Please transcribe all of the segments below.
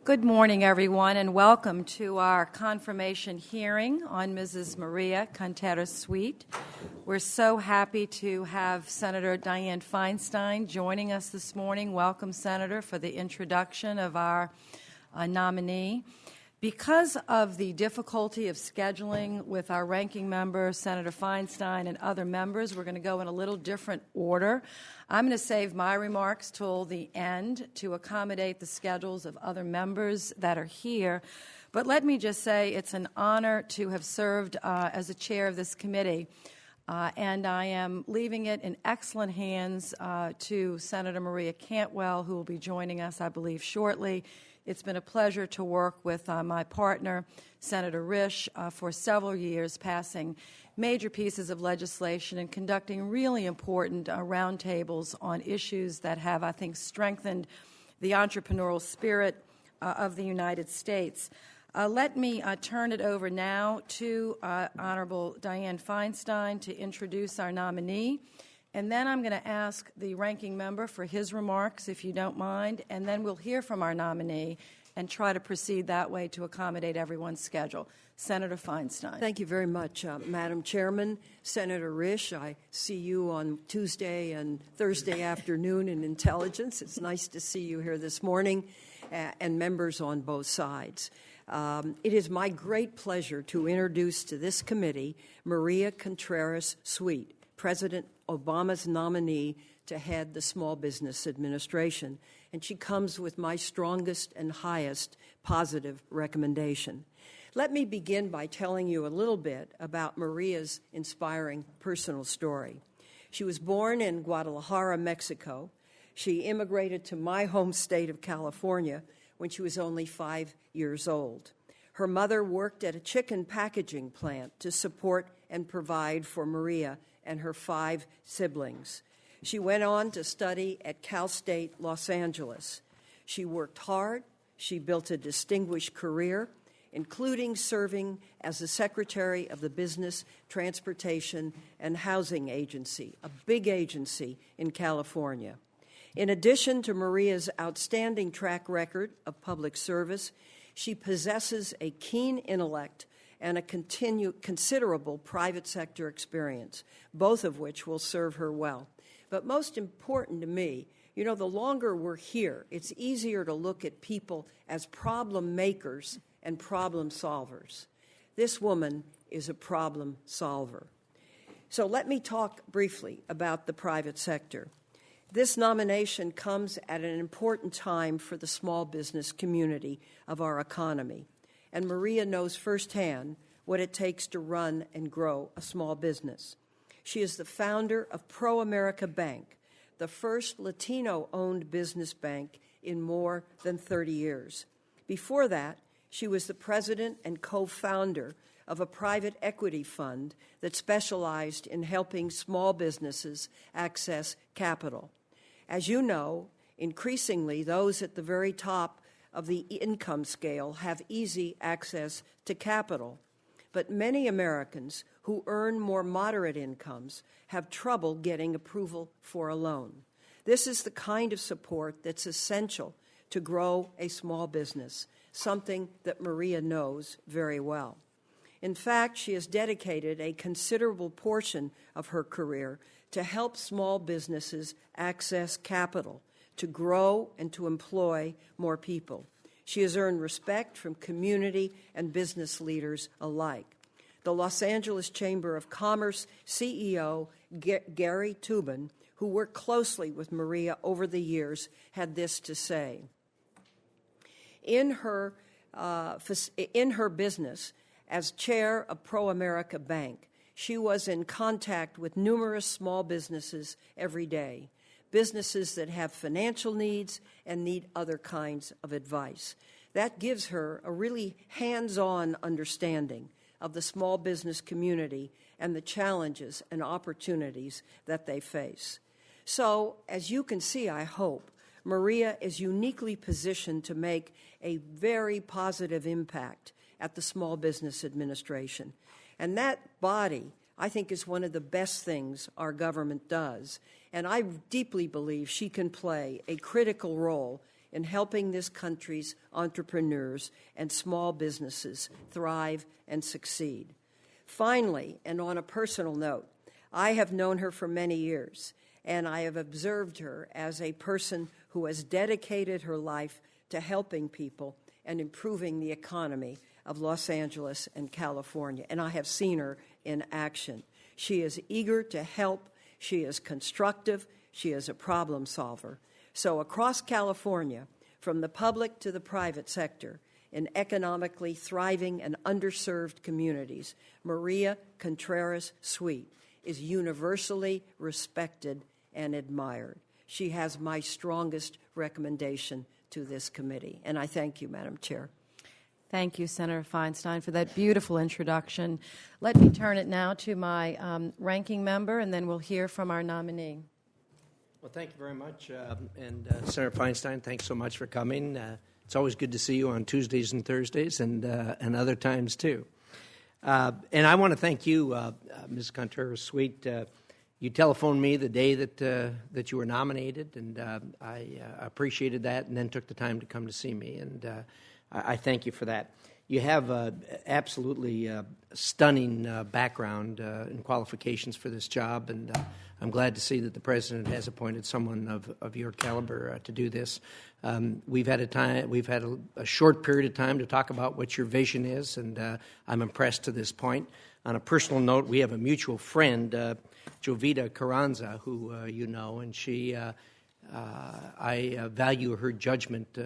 Good morning, everyone, and welcome to our confirmation hearing on Mrs. Maria Contreras-Sweet. We're so happy to have Senator Dianne Feinstein joining us this morning. Welcome, Senator, for the introduction of our nominee. Because of the difficulty of scheduling with our ranking member, Senator Feinstein, and other members, we're going to go in a little different order. I'm going to save my remarks till the end to accommodate the schedules of other members that are here. But let me just say it's an honor to have served as a chair of this committee. And I am leaving it in excellent hands to Senator Maria Cantwell, who will be joining us, I believe, shortly. It's been a pleasure to work with my partner, Senator Risch, for several years, passing major pieces of legislation and conducting really important roundtables on issues that have, I think, strengthened the entrepreneurial spirit of the United States. Let me turn it over now to Honorable Dianne Feinstein to introduce our nominee. And then I'm going to ask the ranking member for his remarks, if you don't mind, and then we'll hear from our nominee and try to proceed that way to accommodate everyone's schedule. Senator Feinstein. Thank you very much, Madam Chairman. Senator Risch, I see you on Tuesday and Thursday afternoon in Intelligence. It's nice to see you here this morning, and members on both sides. It is my great pleasure to introduce to this committee Maria Contreras-Sweet, President Obama's nominee to head the Small Business Administration, and she comes with my strongest and highest positive recommendation. Let me begin by telling you a little bit about Maria's inspiring personal story. She was born in Guadalajara, Mexico. She immigrated to my home state of California when she was only 5 years old. Her mother worked at a chicken packaging plant to support and provide for Maria and her 5 siblings. She went on to study at Cal State Los Angeles. She worked hard. She built a distinguished career, including serving as the Secretary of the Business, Transportation, and Housing Agency, a big agency in California. In addition to Maria's outstanding track record of public service, she possesses a keen intellect and a considerable private sector experience, both of which will serve her well. But most important to me, you know, the longer we're here, it's easier to look at people as problem makers and problem solvers. This woman is a problem solver. So let me talk briefly about the private sector. This nomination comes at an important time for the small business community of our economy. And Maria knows firsthand what it takes to run and grow a small business. She is the founder of Pro-America Bank, the first Latino-owned business bank in more than 30 years. Before that, she was the president and co-founder of a private equity fund that specialized in helping small businesses access capital. As you know, increasingly, those at the very top of the income scale have easy access to capital. But many Americans who earn more moderate incomes have trouble getting approval for a loan. This is the kind of support that's essential to grow a small business, something that Maria knows very well. In fact, she has dedicated a considerable portion of her career to help small businesses access capital, to grow and to employ more people. She has earned respect from community and business leaders alike. The Los Angeles Chamber of Commerce CEO, Gary Tubin, who worked closely with Maria over the years, had this to say. In her business as chair of Pro-America Bank, she was in contact with numerous small businesses every day, businesses that have financial needs and need other kinds of advice. That gives her a really hands-on understanding of the small business community and the challenges and opportunities that they face. So, as you can see, I hope, Maria is uniquely positioned to make a very positive impact at the Small Business Administration. And that body I think is one of the best things our government does. And I deeply believe she can play a critical role in helping this country's entrepreneurs and small businesses thrive and succeed. Finally, and on a personal note, I have known her for many years, and I have observed her as a person who has dedicated her life to helping people and improving the economy of Los Angeles and California, and I have seen her in action. She is eager to help, she is constructive, she is a problem solver. So across California, from the public to the private sector, in economically thriving and underserved communities, Maria Contreras-Sweet is universally respected and admired. She has my strongest recommendation to this committee, and I thank you, Madam Chair. Thank you, Senator Feinstein, for that beautiful introduction. Let me turn it now to my ranking member, and then we'll hear from our nominee. Well, thank you very much. And Senator Feinstein, thanks so much for coming. It's always good to see you on Tuesdays and Thursdays and other times, too. And I want to thank you, Ms. Contreras-Sweet. You telephoned me the day that you were nominated, and I appreciated that, and then took the time to come to see me. And I thank you for that. You have absolutely stunning background and qualifications for this job, and I'm glad to see that the President has appointed someone of your caliber to do this. We've had a short period of time to talk about what your vision is, and I'm impressed to this point. On a personal note, we have a mutual friend, Jovita Carranza, who you know, and she. I value her judgment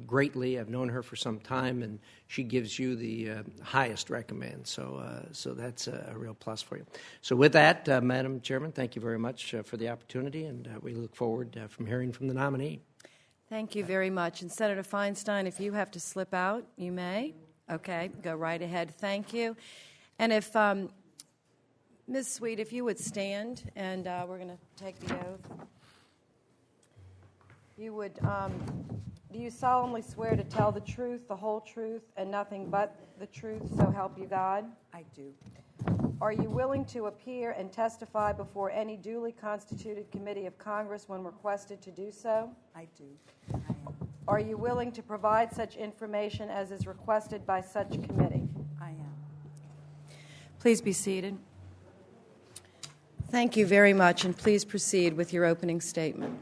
greatly. I've known her for some time, and she gives you the highest recommend. So that's a real plus for you. So with that, Madam Chairman, thank you very much for the opportunity, and we look forward from hearing from the nominee. Thank you very much. And Senator Feinstein, if you have to slip out, you may. Okay, go right ahead. Thank you. And if Ms. Sweet, if you would stand, and we're going to take the oath. You would, do you solemnly swear to tell the truth, the whole truth, and nothing but the truth, so help you God? I do. Are you willing to appear and testify before any duly constituted committee of Congress when requested to do so? I do. I am. Are you willing to provide such information as is requested by such committee? I am. Please be seated. Thank you very much, and please proceed with your opening statement.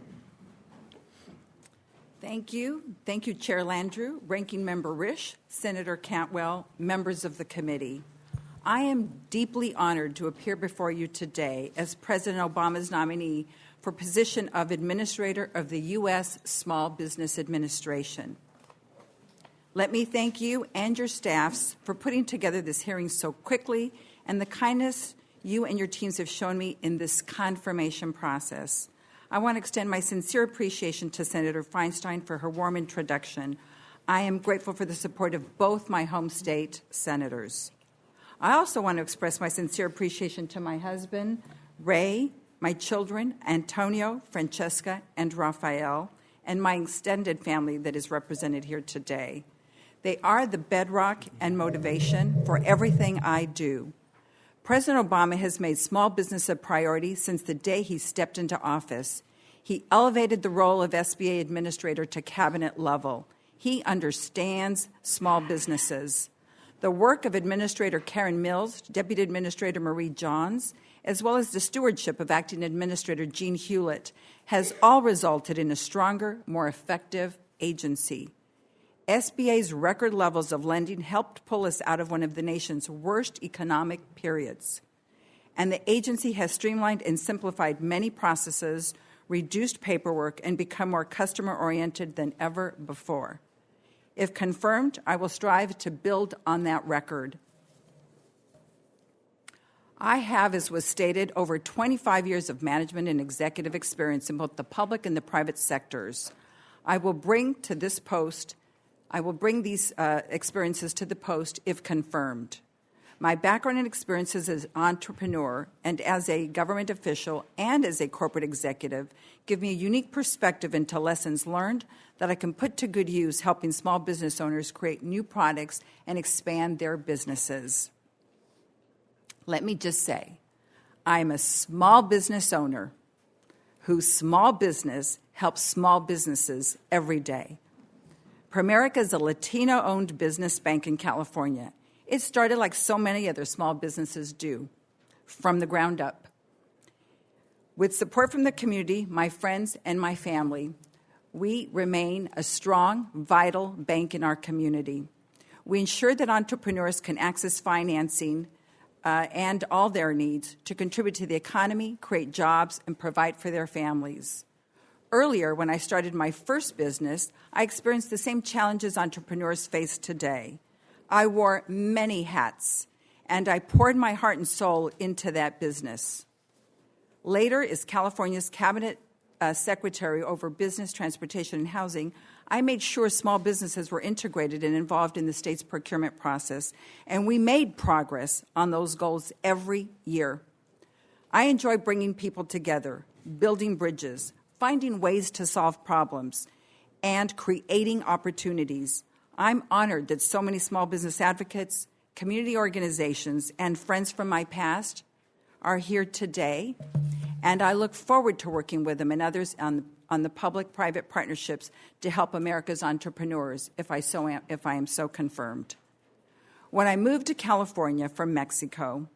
Thank you. Thank you, Chair Landrieu, Ranking Member Risch, Senator Cantwell, members of the committee. I am deeply honored to appear before you today as President Obama's nominee for position of Administrator of the U.S. Small Business Administration. Let me thank you and your staffs for putting together this hearing so quickly and the kindness you and your teams have shown me in this confirmation process. I want to extend my sincere appreciation to Senator Feinstein for her warm introduction. I am grateful for the support of both my home state senators. I also want to express my sincere appreciation to my husband, Ray, my children, Antonio, Francesca, and Rafael, and my extended family that is represented here today. They are the bedrock and motivation for everything I do. President Obama has made small business a priority since the day he stepped into office. He elevated the role of SBA administrator to cabinet level. He understands small businesses. The work of Administrator Karen Mills, Deputy Administrator Marie Johns, as well as the stewardship of Acting Administrator Jean Hewlett has all resulted in a stronger, more effective agency. SBA's record levels of lending helped pull us out of one of the nation's worst economic periods. And the agency has streamlined and simplified many processes, reduced paperwork, and become more customer-oriented than ever before. If confirmed, I will strive to build on that record. I have, as was stated, over 25 years of management and executive experience in both the public and the private sectors. I will bring these experiences to the post if confirmed. My background and experiences as an entrepreneur and as a government official and as a corporate executive give me a unique perspective into lessons learned that I can put to good use helping small business owners create new products and expand their businesses. Let me just say, I'm a small business owner whose small business helps small businesses every day. Primerica is a Latino-owned business bank in California. It started like so many other small businesses do, from the ground up. With support from the community, my friends, and my family, we remain a strong, vital bank in our community. We ensure that entrepreneurs can access financing and all their needs to contribute to the economy, create jobs, and provide for their families. Earlier, when I started my first business, I experienced the same challenges entrepreneurs face today. I wore many hats, and I poured my heart and soul into that business. Later, as California's Cabinet Secretary over Business, Transportation, and Housing, I made sure small businesses were integrated and involved in the state's procurement process, and we made progress on those goals every year. I enjoy bringing people together, building bridges, finding ways to solve problems, and creating opportunities. I'm honored that so many small business advocates, community organizations, and friends from my past are here today, and I look forward to working with them and others on the public-private partnerships to help America's entrepreneurs, if I am so confirmed. When I moved to California from Mexico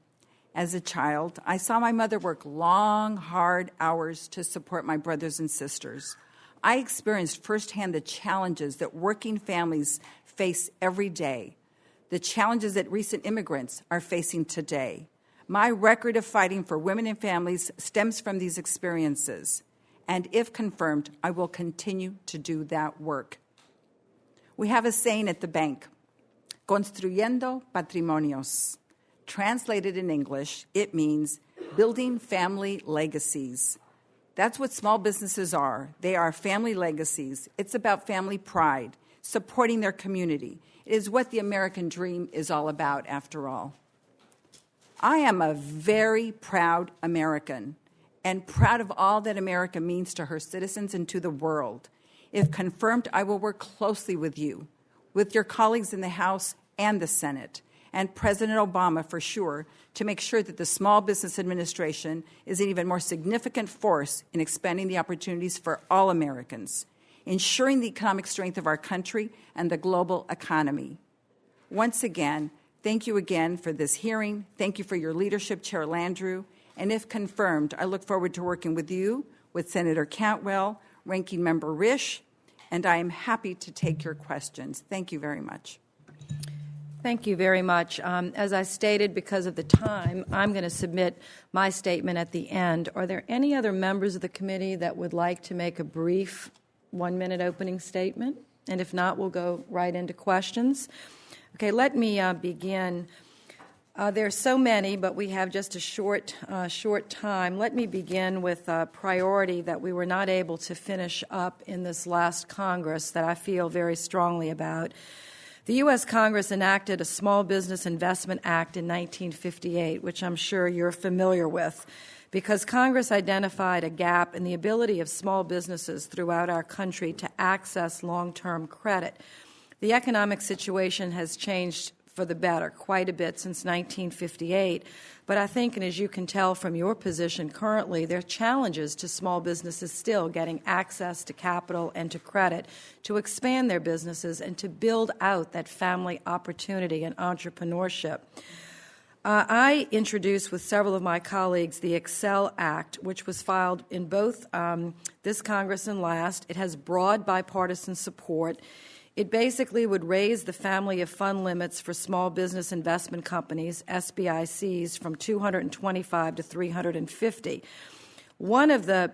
as a child, I saw my mother work long, hard hours to support my brothers and sisters. I experienced firsthand the challenges that working families face every day, the challenges that recent immigrants are facing today. My record of fighting for women and families stems from these experiences, and if confirmed, I will continue to do that work. We have a saying at the bank, construyendo patrimonios. Translated in English, it means building family legacies. That's what small businesses are. They are family legacies. It's about family pride, supporting their community. It is what the American dream is all about, after all. I am a very proud American and proud of all that America means to her citizens and to the world. If confirmed, I will work closely with you, with your colleagues in the House and the Senate, and President Obama for sure, to make sure that the Small Business Administration is an even more significant force in expanding the opportunities for all Americans, ensuring the economic strength of our country and the global economy. Once again, thank you again for this hearing. Thank you for your leadership, Chair Landrieu. And if confirmed, I look forward to working with you, with Senator Cantwell, Ranking Member Risch, and I am happy to take your questions. Thank you very much. Thank you very much. As I stated, because of the time, I'm going to submit my statement at the end. Are there any other members of the committee that would like to make a brief one-minute opening statement? And if not, we'll go right into questions. Okay, let me begin. There's so many, but we have just a short time. Let me begin with a priority that we were not able to finish up in this last Congress that I feel very strongly about. The U.S. Congress enacted a Small Business Investment Act in 1958, which I'm sure you're familiar with, because Congress identified a gap in the ability of small businesses throughout our country to access long-term credit. The economic situation has changed for the better quite a bit since 1958, but I think, and as you can tell from your position currently, there are challenges to small businesses still getting access to capital and to credit to expand their businesses and to build out that family opportunity and entrepreneurship. I introduced with several of my colleagues the Excel Act, which was filed in both this Congress and last. It has broad bipartisan support. It basically would raise the family of fund limits for small business investment companies, SBICs, from 225 to 350. One of the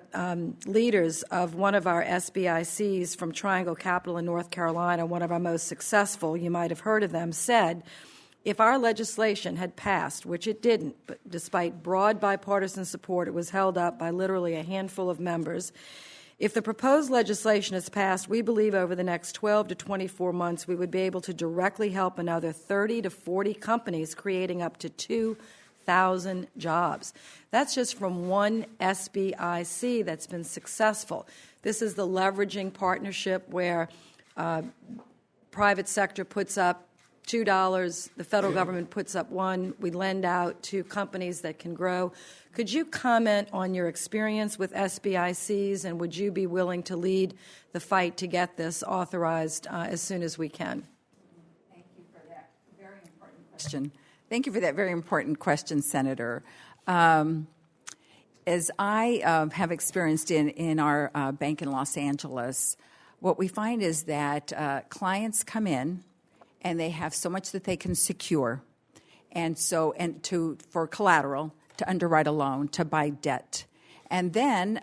leaders of one of our SBICs from Triangle Capital in North Carolina, one of our most successful, you might have heard of them, said, if our legislation had passed, which it didn't, but despite broad bipartisan support, it was held up by literally a handful of members. If the proposed legislation is passed, we believe over the next 12 to 24 months we would be able to directly help another 30 to 40 companies, creating up to 2,000 jobs. That's just from one SBIC that's been successful. This is the leveraging partnership where private sector puts up $2, the federal government puts up $1, we lend out to companies that can grow. Could you comment on your experience with SBICs, and would you be willing to lead the fight to get this authorized as soon as we can? Thank you for that very important question. Thank you for that very important question, Senator. As I have experienced in our bank in Los Angeles, what we find is that clients come in and they have so much that they can secure, for collateral, to underwrite a loan, to buy debt. And then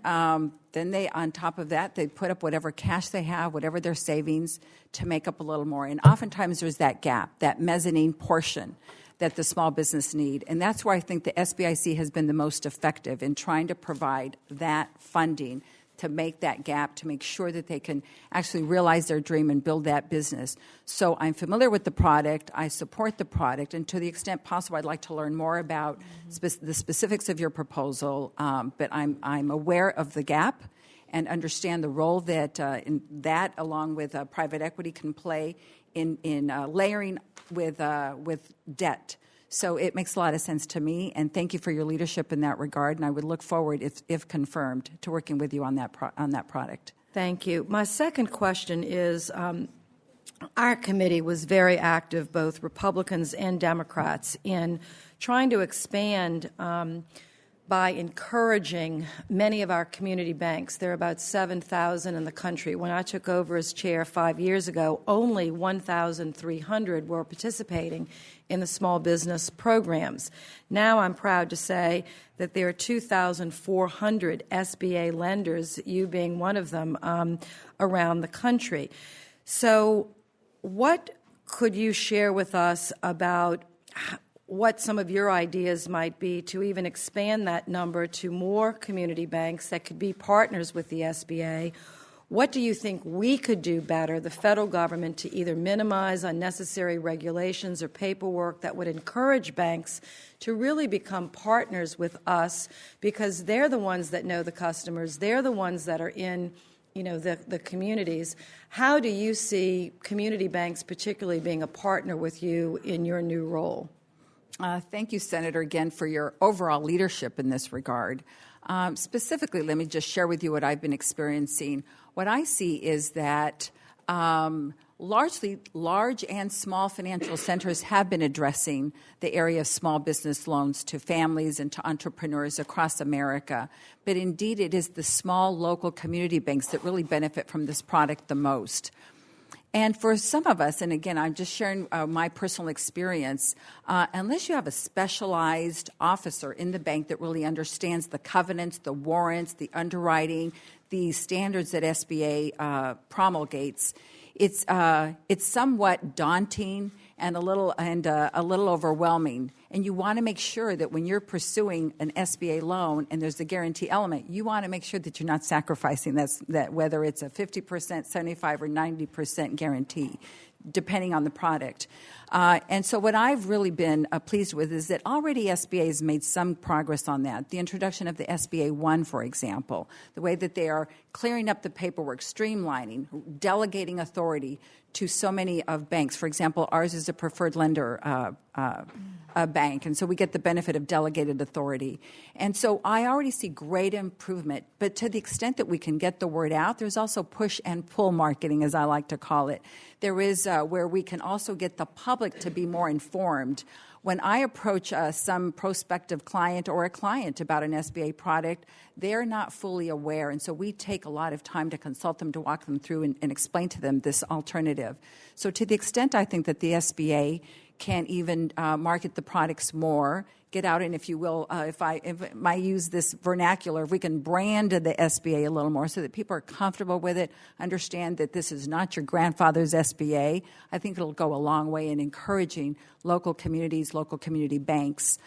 they, on top of that, they put up whatever cash they have, whatever their savings, to make up a little more. And oftentimes there's that gap, that mezzanine portion that the small business need. And that's where I think the SBIC has been the most effective in trying to provide that funding to make that gap, to make sure that they can actually realize their dream and build that business. So I'm familiar with the product. I support the product. And to the extent possible, I'd like to learn more about the specifics of your proposal. But I'm aware of the gap and understand the role that that, along with private equity, can play in layering with debt. So it makes a lot of sense to me, and thank you for your leadership in that regard. And I would look forward, if confirmed, to working with you on that product. Thank you. My second question is, our committee was very active, both Republicans and Democrats, in trying to expand by encouraging many of our community banks. There are about 7,000 in the country. When I took over as chair 5 years ago, only 1,300 were participating in the small business programs. Now I'm proud to say that there are 2,400 SBA lenders, you being one of them, around the country. So what could you share with us about what some of your ideas might be to even expand that number to more community banks that could be partners with the SBA? What do you think we could do better, the federal government, to either minimize unnecessary regulations or paperwork that would encourage banks to really become partners with us, because they're the ones that know the customers, they're the ones that are in the communities. How do you see community banks particularly being a partner with you in your new role? Thank you, Senator, again, for your overall leadership in this regard. Specifically, let me just share with you what I've been experiencing. What I see is that largely large and small financial centers have been addressing the area of small business loans to families and to entrepreneurs across America. But indeed, it is the small local community banks that really benefit from this product the most. And for some of us, and again, I'm just sharing my personal experience, unless you have a specialized officer in the bank that really understands the covenants, the warrants, the underwriting, the standards that SBA promulgates, it's somewhat daunting and a little overwhelming. And you want to make sure that when you're pursuing an SBA loan and there's the guarantee element, you want to make sure that you're not sacrificing that whether it's a 50%, 75%, or 90% guarantee, depending on the product. And so what I've really been pleased with is that already SBA has made some progress on that. The introduction of the SBA 1, for example, the way that they are clearing up the paperwork, streamlining, delegating authority to so many of banks. For example, ours is a preferred lender bank, and so we get the benefit of delegated authority. And so I already see great improvement, but to the extent that we can get the word out, there's also push and pull marketing, as I like to call it. There is where we can also get the public to be more informed. When I approach some prospective client or a client about an SBA product, they're not fully aware, and so we take a lot of time to consult them, to walk them through and explain to them this alternative. So to the extent I think that the SBA can even market the products more, get out, and if you will, if I use this vernacular, if we can brand the SBA a little more so that people are comfortable with it, understand that this is not your grandfather's SBA, I think it'll go a long way in encouraging local communities, local community banks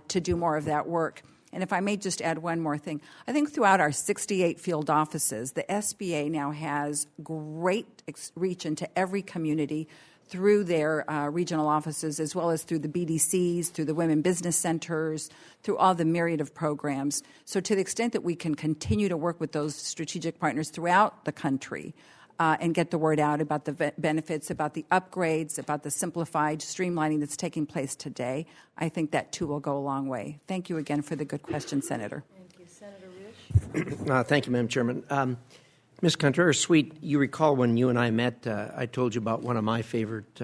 to do more of that work. And if I may just add one more thing, I think throughout our 68 field offices, the SBA now has great reach into every community through their regional offices, as well as through the BDCs, through the women business centers, through all the myriad of programs. So to the extent that we can continue to work with those strategic partners throughout the country, and get the word out about the benefits, about the upgrades, about the simplified streamlining that's taking place today. I think that, too, will go a long way. Thank you again for the good question, Senator. Thank you. Senator Risch? Thank you, Madam Chairman. Ms. Contreras-Sweet, you recall when you and I met, I told you about one of my favorite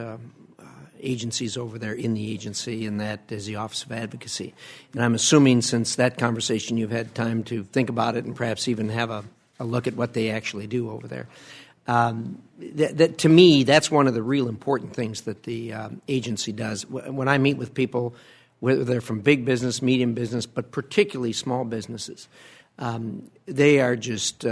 agencies over there in the agency, and that is the Office of Advocacy. And I'm assuming since that conversation you've had time to think about it and perhaps even have a look at what they actually do over there. That to me, that's one of the real important things that the agency does. When I meet with people, whether they're from big business, medium business, but particularly small businesses, they are just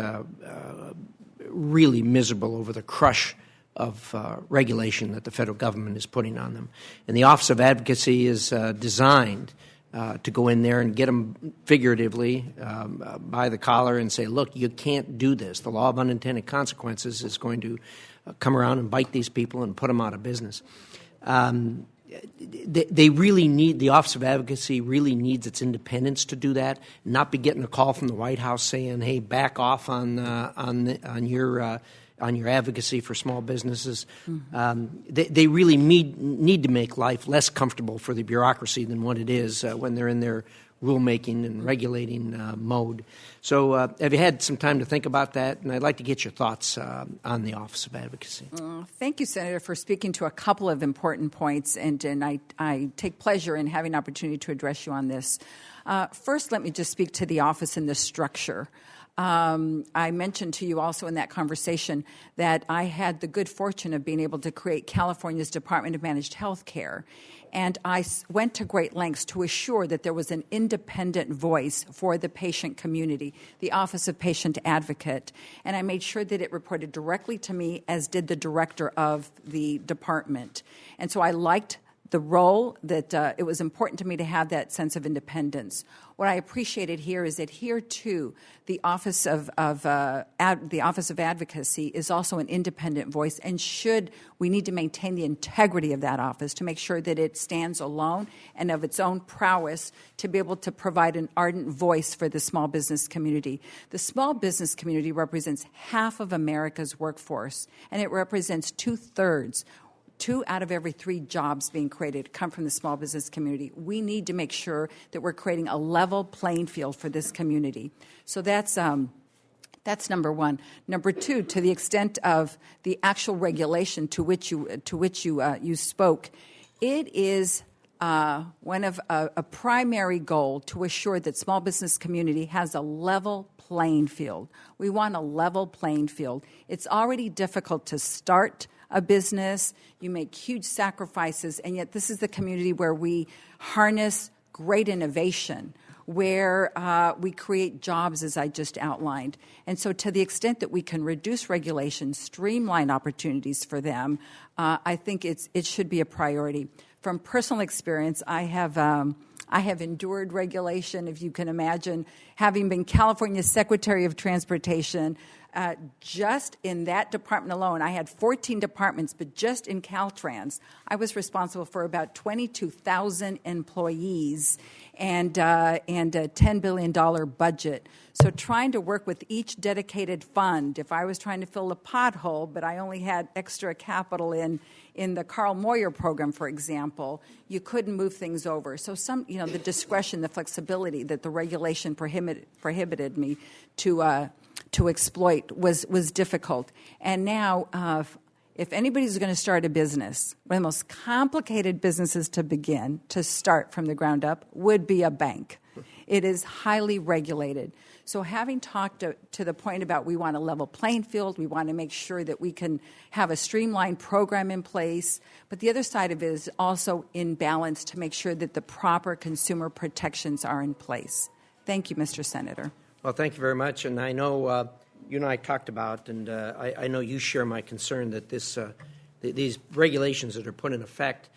really miserable over the crush of regulation that the federal government is putting on them. And the Office of Advocacy is designed to go in there and get them figuratively by the collar and say, look, you can't do this. The law of unintended consequences is going to come around and bite these people and put them out of business. They really need, the Office of Advocacy really needs its independence to do that, not be getting a call from the White House saying, hey, back off on your advocacy for small businesses. They really need to make life less comfortable for the bureaucracy than what it is when they're in their rulemaking and regulating mode. So have you had some time to think about that? And I'd like to get your thoughts on the Office of Advocacy. Thank you, Senator, for speaking to a couple of important points, and I take pleasure in having an opportunity to address you on this. First, let me just speak to the office and the structure. I mentioned to you also in that conversation that I had the good fortune of being able to create California's Department of Managed Health Care, and I went to great lengths to assure that there was an independent voice for the patient community, the Office of Patient Advocate, and I made sure that it reported directly to me, as did the director of the department. And so I liked the role that it was important to me to have that sense of independence. What I appreciated here is that here too, the Office of Advocacy is also an independent voice, and we need to maintain the integrity of that office to make sure that it stands alone and of its own prowess to be able to provide an ardent voice for the small business community. The small business community represents half of America's workforce, and it represents 2/3. 2 out of every 3 jobs being created come from the small business community. We need to make sure that we're creating a level playing field for this community. So that's number one. Number two, to the extent of the actual regulation to which you spoke, it is one of a primary goal to assure that small business community has a level playing field. We want a level playing field. It's already difficult to start a business. You make huge sacrifices, and yet this is the community where we harness great innovation, where we create jobs, as I just outlined. And so to the extent that we can reduce regulation, streamline opportunities for them, I think it should be a priority. From personal experience, I have endured regulation, if you can imagine, having been California's Secretary of Transportation. Just in that department alone, I had 14 departments, but just in Caltrans, I was responsible for about 22,000 employees and a $10 billion budget. So trying to work with each dedicated fund, if I was trying to fill a pothole, but I only had extra capital in the Carl Moyer program, for example, you couldn't move things over. So the discretion, the flexibility that the regulation prohibited me to exploit was difficult. And now, if anybody's going to start a business, one of the most complicated businesses to start from the ground up would be a bank. It is highly regulated. So having talked to the point about we want a level playing field, we want to make sure that we can have a streamlined program in place, but the other side of it is also in balance to make sure that the proper consumer protections are in place. Thank you, Mr. Senator. Well, thank you very much. And I know you and I talked about, and I know you share my concern that these regulations that are put in effect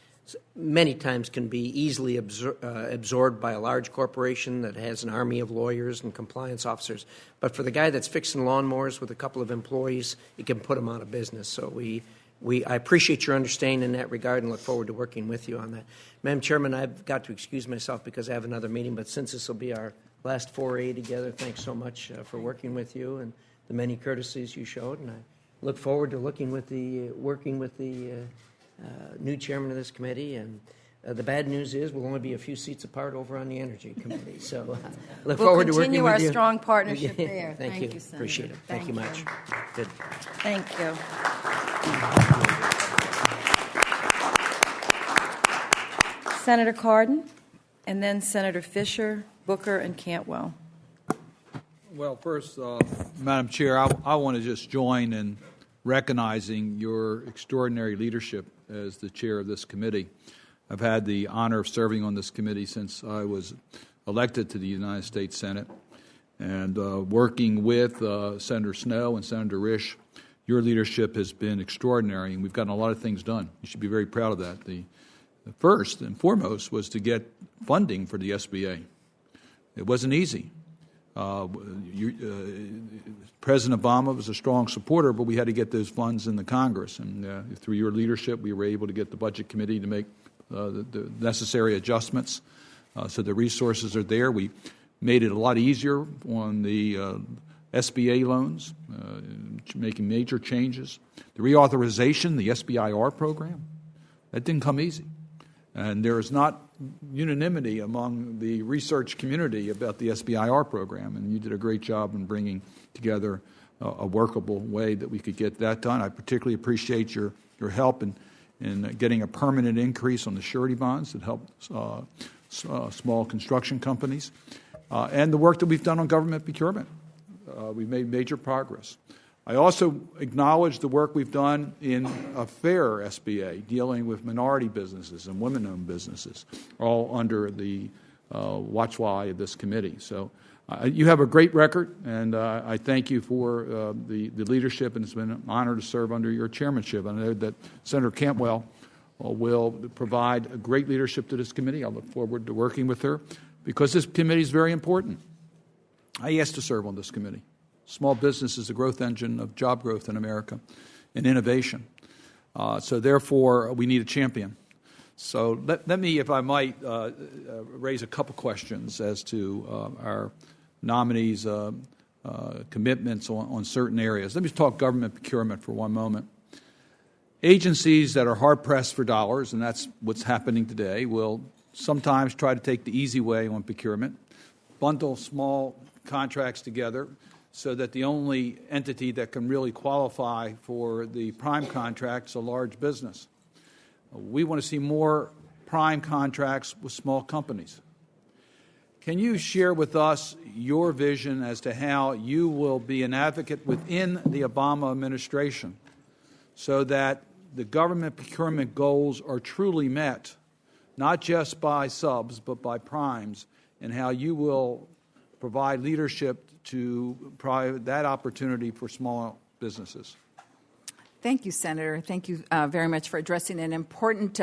many times can be easily absorbed by a large corporation that has an army of lawyers and compliance officers. But for the guy that's fixing lawnmowers with a couple of employees, it can put him out of business. So I appreciate your understanding in that regard and look forward to working with you on that. Madam Chairman, I've got to excuse myself because I have another meeting, but since this will be our last foray together, thanks so much for working with you and the many courtesies you showed, and look forward to working with the new chairman of this committee. And the bad news is we'll only be a few seats apart over on the Energy Committee. So look forward to working with you. We'll continue our strong partnership there. Thank you. Senator. Appreciate it. Thank you much. Good. Thank you. Senator Cardin, and then Senator Fisher, Booker, and Cantwell. Well, first, Madam Chair, I want to just join in recognizing your extraordinary leadership as the chair of this committee. I've had the honor of serving on this committee since I was elected to the United States Senate, and working with Senator Snowe and Senator Risch, your leadership has been extraordinary, and we've gotten a lot of things done. You should be very proud of that. The first and foremost was to get funding for the SBA. It wasn't easy. President Obama was a strong supporter, but we had to get those funds in the Congress. And through your leadership, we were able to get the Budget Committee to make the necessary adjustments. So the resources are there. We made it a lot easier on the SBA loans, making major changes. The reauthorization, the SBIR program, that didn't come easy. And there is not unanimity among the research community about the SBIR program, and you did a great job in bringing together a workable way that we could get that done. I particularly appreciate your help in getting a permanent increase on the surety bonds that help small construction companies, and the work that we've done on government procurement. We've made major progress. I also acknowledge the work we've done in a fair SBA, dealing with minority businesses and women-owned businesses, all under the watchword of this committee. So you have a great record, and I thank you for the leadership, and it's been an honor to serve under your chairmanship. I know that Senator Cantwell will provide a great leadership to this committee. I look forward to working with her, because this committee is very important. I asked to serve on this committee. Small business is the growth engine of job growth in America and innovation. So therefore, we need a champion. So let me, if I might, raise a couple questions as to our nominees' commitments on certain areas. Let me talk government procurement for one moment. Agencies that are hard-pressed for dollars, and that's what's happening today, will sometimes try to take the easy way on procurement, bundle small contracts together, so that the only entity that can really qualify for the prime contract is a large business. We want to see more prime contracts with small companies. Can you share with us your vision as to how you will be an advocate within the Obama administration so that the government procurement goals are truly met, not just by subs, but by primes, and how you will provide leadership to provide that opportunity for small businesses? Thank you, Senator. Thank you very much for addressing an important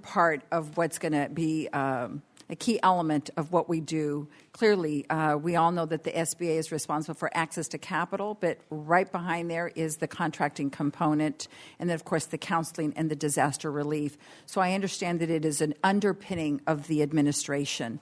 part of what's going to be a key element of what we do. Clearly, we all know that the SBA is responsible for access to capital, but right behind there is the contracting component, and then, of course, the counseling and the disaster relief. So I understand that it is an underpinning of the administration,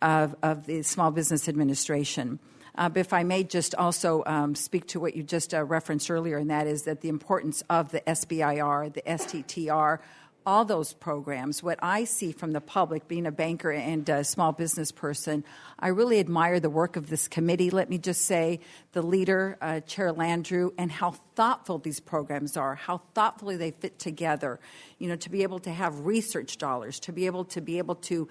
of the Small Business Administration. But if I may just also speak to what you just referenced earlier, and that is that the importance of the SBIR, the STTR, all those programs. What I see from the public, being a banker and a small business person, I really admire the work of this committee. Let me just say, the leader, Chair Landrieu, and how thoughtful these programs are, how thoughtfully they fit together. You know, to be able to have research dollars, to be able to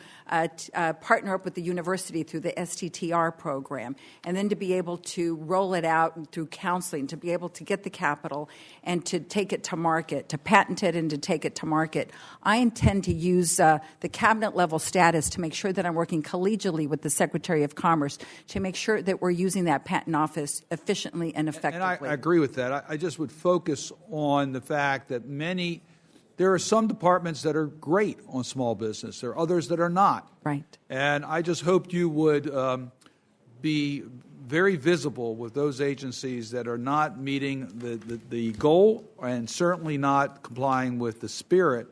partner up with the university through the STTR program, and then to be able to roll it out through counseling, to be able to get the capital and to take it to market, to patent it and to take it to market. I intend to use the cabinet level status to make sure that I'm working collegially with the Secretary of Commerce to make sure that we're using that patent office efficiently and effectively. And I agree with that. I just would focus on the fact that there are some departments that are great on small business. There are others that are not. Right. And I just hoped you would be very visible with those agencies that are not meeting the goal and certainly not complying with the spirit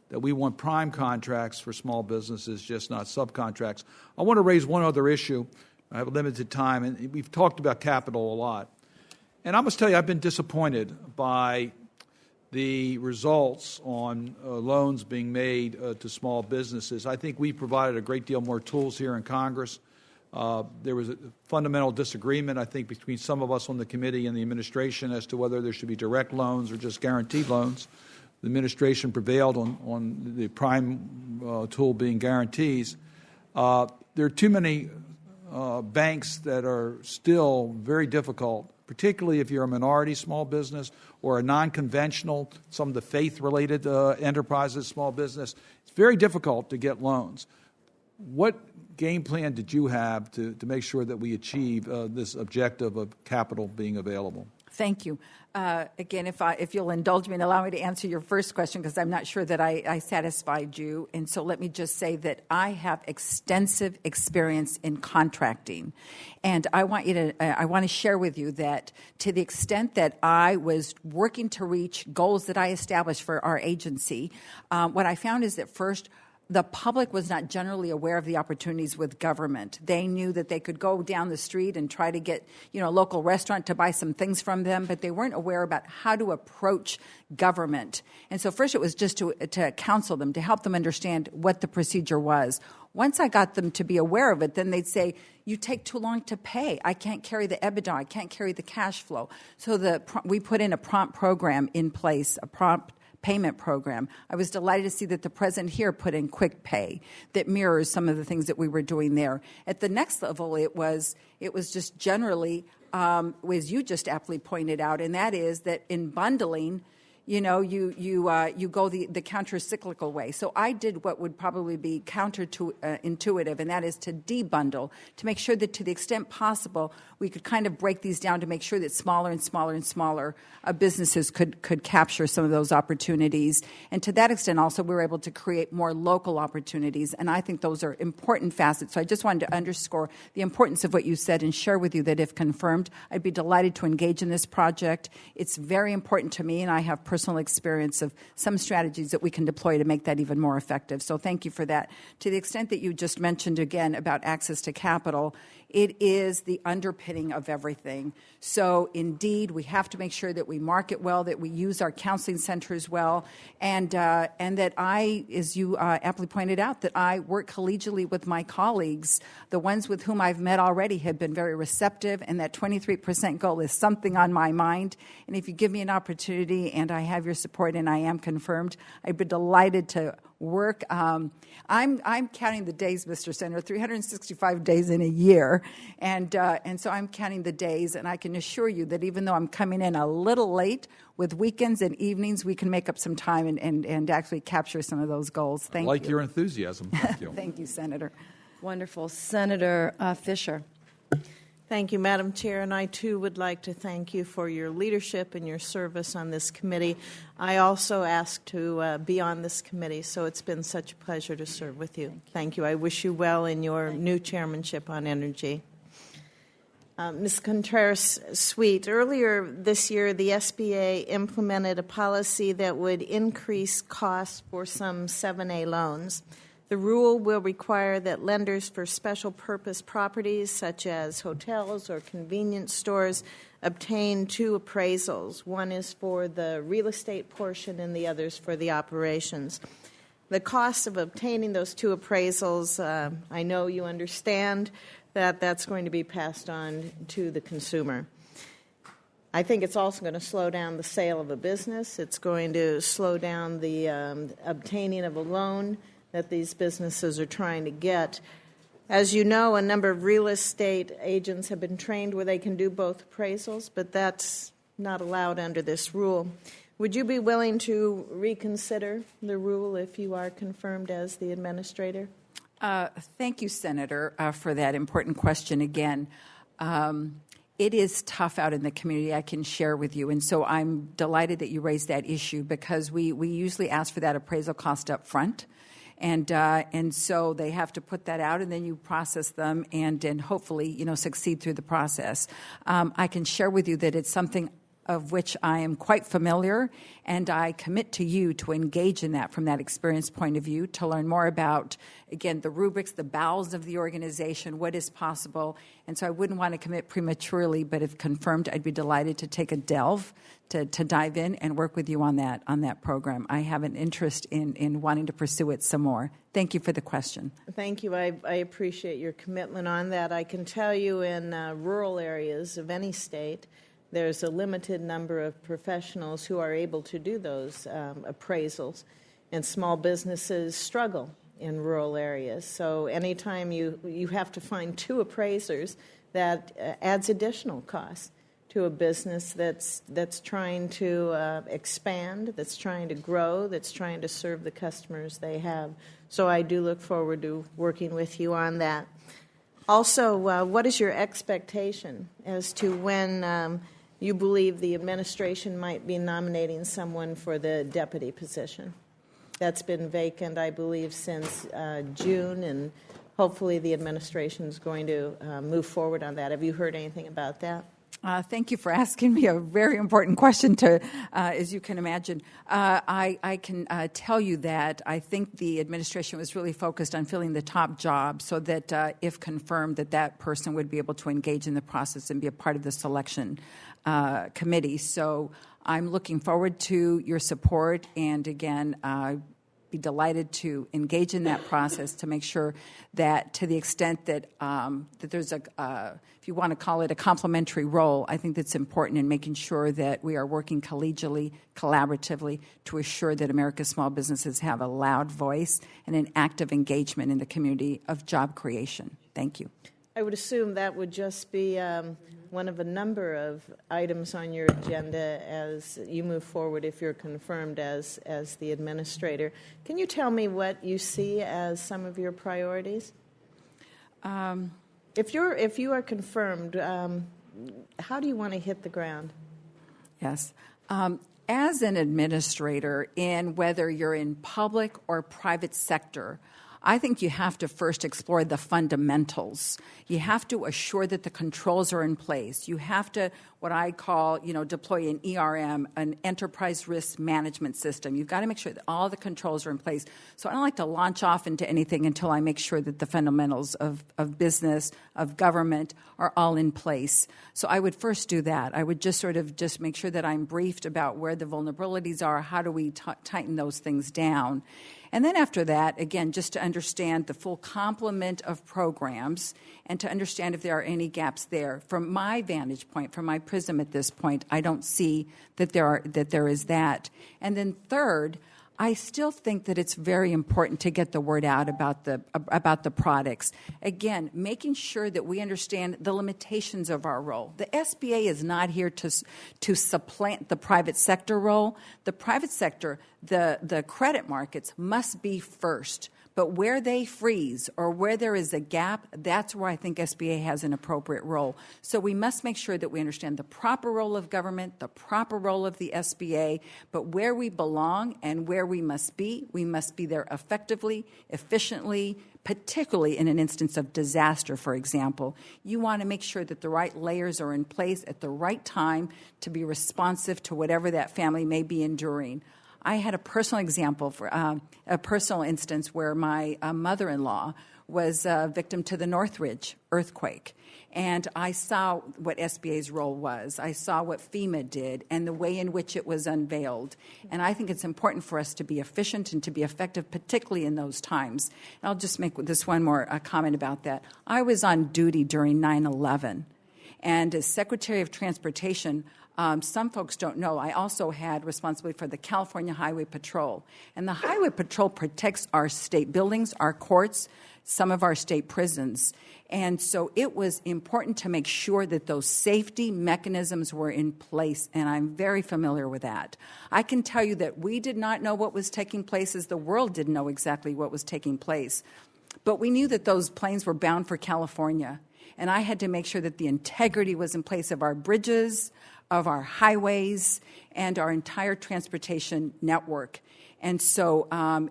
that we want prime contracts for small businesses, just not subcontracts. I want to raise one other issue. I have a limited time, and we've talked about capital a lot. And I must tell you, I've been disappointed by the results on loans being made to small businesses. I think we provided a great deal more tools here in Congress. There was a fundamental disagreement, I think, between some of us on the committee and the administration as to whether there should be direct loans or just guaranteed loans. The administration prevailed on the prime tool being guarantees. There are too many banks that are still very difficult, particularly if you're a minority small business or a non-conventional, some of the faith-related enterprises, small business. It's very difficult to get loans. What game plan did you have to make sure that we achieve this objective of capital being available? Thank you. Again, if you'll indulge me and allow me to answer your first question, because I'm not sure that I satisfied you. And so let me just say that I have extensive experience in contracting. And I want to share with you that to the extent that I was working to reach goals that I established for our agency, what I found is that first, the public was not generally aware of the opportunities with government. They knew that they could go down the street and try to get, a local restaurant to buy some things from them, but they weren't aware about how to approach government. And so first it was just to counsel them, to help them understand what the procedure was. Once I got them to be aware of it, then they'd say, you take too long to pay. I can't carry the EBITDA. I can't carry the cash flow. So we put in a prompt program in place, a prompt payment program. I was delighted to see that the president here put in quick pay that mirrors some of the things that we were doing there. At the next level, it was just generally, as you just aptly pointed out, and that is that in bundling, you go the counter-cyclical way. So I did what would probably be counter-intuitive, and that is to debundle, to make sure that to the extent possible, we could kind of break these down to make sure that smaller and smaller and smaller businesses could capture some of those opportunities. And to that extent also, we were able to create more local opportunities, and I think those are important facets. So I just wanted to underscore the importance of what you said and share with you that if confirmed, I'd be delighted to engage in this project. It's very important to me, and I have personal experience of some strategies that we can deploy to make that even more effective. So thank you for that. To the extent that you just mentioned again about access to capital, it is the underpinning of everything. So indeed, we have to make sure that we market well, that we use our counseling centers well, and that I, as you aptly pointed out, that I work collegially with my colleagues. The ones with whom I've met already have been very receptive, and that 23% goal is something on my mind. And if you give me an opportunity and I have your support and I am confirmed, I'd be delighted to work. I'm counting the days, Mr. Senator, 365 days in a year, and so I'm counting the days, and I can assure you that even though I'm coming in a little late, with weekends and evenings, we can make up some time and actually capture some of those goals. Thank you. I like your enthusiasm. Thank you. Thank you, Senator. Wonderful. Senator Fisher. Thank you, Madam Chair, and I, too, would like to thank you for your leadership and your service on this committee. I also asked to be on this committee, so it's been such a pleasure to serve with you. Thank you. I wish you well in your new chairmanship on energy. Ms. Contreras-Sweet, earlier this year, the SBA implemented a policy that would increase costs for some 7A loans. The rule will require that lenders for special purpose properties, such as hotels or convenience stores, obtain two appraisals. One is for the real estate portion and the other is for the operations. The cost of obtaining those two appraisals, I know you understand that that's going to be passed on to the consumer. I think it's also going to slow down the sale of a business. It's going to slow down the obtaining of a loan that these businesses are trying to get. As you know, a number of real estate agents have been trained where they can do both appraisals, but that's not allowed under this rule. Would you be willing to reconsider the rule if you are confirmed as the administrator? Thank you, Senator, for that important question again. It is tough out in the community, I can share with you, and so I'm delighted that you raised that issue because we usually ask for that appraisal cost up front. And so they have to put that out, and then you process them and hopefully, succeed through the process. I can share with you that it's something of which I am quite familiar, and I commit to you to engage in that from that experience point of view, to learn more about, again, the rubrics, the bowels of the organization, what is possible. And so I wouldn't want to commit prematurely, but if confirmed, I'd be delighted to take a delve, to dive in and work with you on that program. I have an interest in wanting to pursue it some more. Thank you for the question. Thank you. I appreciate your commitment on that. I can tell you in rural areas of any state, there's a limited number of professionals who are able to do those appraisals, and small businesses struggle in rural areas. So anytime you have to find two appraisers, that adds additional costs to a business that's trying to expand, that's trying to grow, that's trying to serve the customers they have. So I do look forward to working with you on that. Also, what is your expectation as to when you believe the administration might be nominating someone for the deputy position? That's been vacant, I believe, since June, and hopefully the administration is going to move forward on that. Have you heard anything about that? Thank you for asking me a very important question, as you can imagine. I can tell you that I think the administration was really focused on filling the top jobs so that if confirmed, that person would be able to engage in the process and be a part of the selection committee. So I'm looking forward to your support, and again, be delighted to engage in that process to make sure that, to the extent that that there's if you want to call it a complementary role, I think that's important in making sure that we are working collegially, collaboratively to assure that America's small businesses have a loud voice and an active engagement in the community of job creation. Thank you. I would assume that would just be one of a number of items on your agenda as you move forward if you're confirmed as the administrator. Can you tell me what you see as some of your priorities? If you are confirmed, how do you want to hit the ground? Yes. As an administrator, in whether you're in public or private sector, I think you have to first explore the fundamentals. You have to assure that the controls are in place. You have to, what I call, deploy an ERM, an enterprise risk management system. You've got to make sure that all the controls are in place. So I don't like to launch off into anything until I make sure that the fundamentals of business, of government, are all in place. So I would first do that. I would just make sure that I'm briefed about where the vulnerabilities are, how do we tighten those things down. And then after that, again, just to understand the full complement of programs and to understand if there are any gaps there. From my vantage point, from my prism at this point, I don't see that there is that. And then third, I still think that it's very important to get the word out about the products. Again, making sure that we understand the limitations of our role. The SBA is not here to supplant the private sector role. The private sector, the credit markets must be first. But where they freeze or where there is a gap, that's where I think SBA has an appropriate role. So we must make sure that we understand the proper role of government, the proper role of the SBA, but where we belong and where we must be there effectively, efficiently, particularly in an instance of disaster, for example. You want to make sure that the right layers are in place at the right time to be responsive to whatever that family may be enduring. I had a personal example, for a personal instance where my mother-in-law was a victim to the Northridge earthquake. And I saw what SBA's role was. I saw what FEMA did and the way in which it was unveiled. And I think it's important for us to be efficient and to be effective, particularly in those times. And I'll just make this one more comment about that. I was on duty during 9/11. And as Secretary of Transportation, some folks don't know, I also had responsibility for the California Highway Patrol. And the Highway Patrol protects our state buildings, our courts, some of our state prisons. And so it was important to make sure that those safety mechanisms were in place, and I'm very familiar with that. I can tell you that we did not know what was taking place as the world didn't know exactly what was taking place. But we knew that those planes were bound for California. And I had to make sure that the integrity was in place of our bridges, of our highways, and our entire transportation network. And so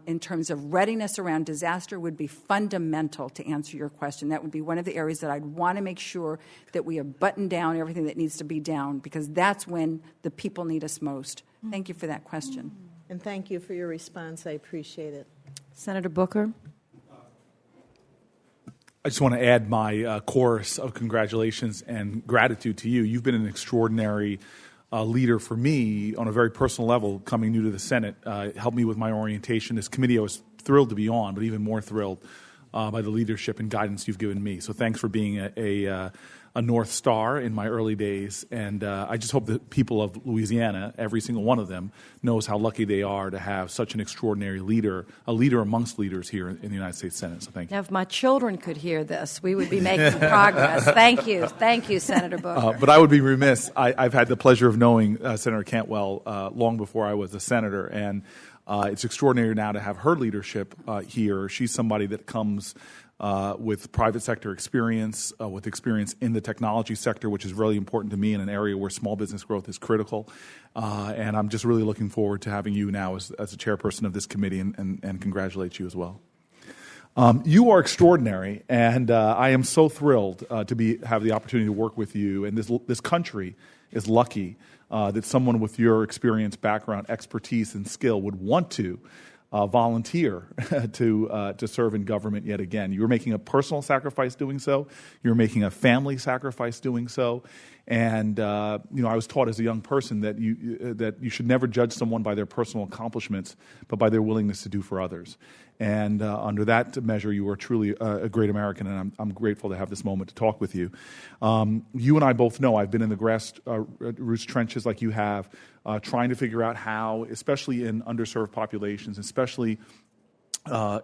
in terms of readiness around disaster would be fundamental to answer your question. That would be one of the areas that I'd want to make sure that we have buttoned down everything that needs to be down, because that's when the people need us most. Thank you for that question. And thank you for your response. I appreciate it. Senator Booker. I just want to add my chorus of congratulations and gratitude to you. You've been an extraordinary leader for me on a very personal level, coming new to the Senate. Helped me with my orientation. This committee I was thrilled to be on, but even more thrilled by the leadership and guidance you've given me. So thanks for being a North Star in my early days. And I just hope the people of Louisiana, every single one of them, knows how lucky they are to have such an extraordinary leader, a leader amongst leaders here in the United States Senate. So thank you. Now, if my children could hear this, we would be making progress. Thank you. Thank you, Senator Booker. But I would be remiss. I've had the pleasure of knowing Senator Cantwell long before I was a senator, and it's extraordinary now to have her leadership here. She's somebody that comes with private sector experience, with experience in the technology sector, which is really important to me in an area where small business growth is critical. And I'm just really looking forward to having you now as a chairperson of this committee, and congratulate you as well. You are extraordinary, and I am so thrilled to have the opportunity to work with you. And this country is lucky that someone with your experience, background, expertise, and skill would want to volunteer to serve in government yet again. You're making a personal sacrifice doing so. You're making a family sacrifice doing so. And I was taught as a young person that you should never judge someone by their personal accomplishments, but by their willingness to do for others. And under that measure, you are truly a great American, and I'm grateful to have this moment to talk with you. You and I both know I've been in the grassroots trenches like you have, trying to figure out how, especially in underserved populations, especially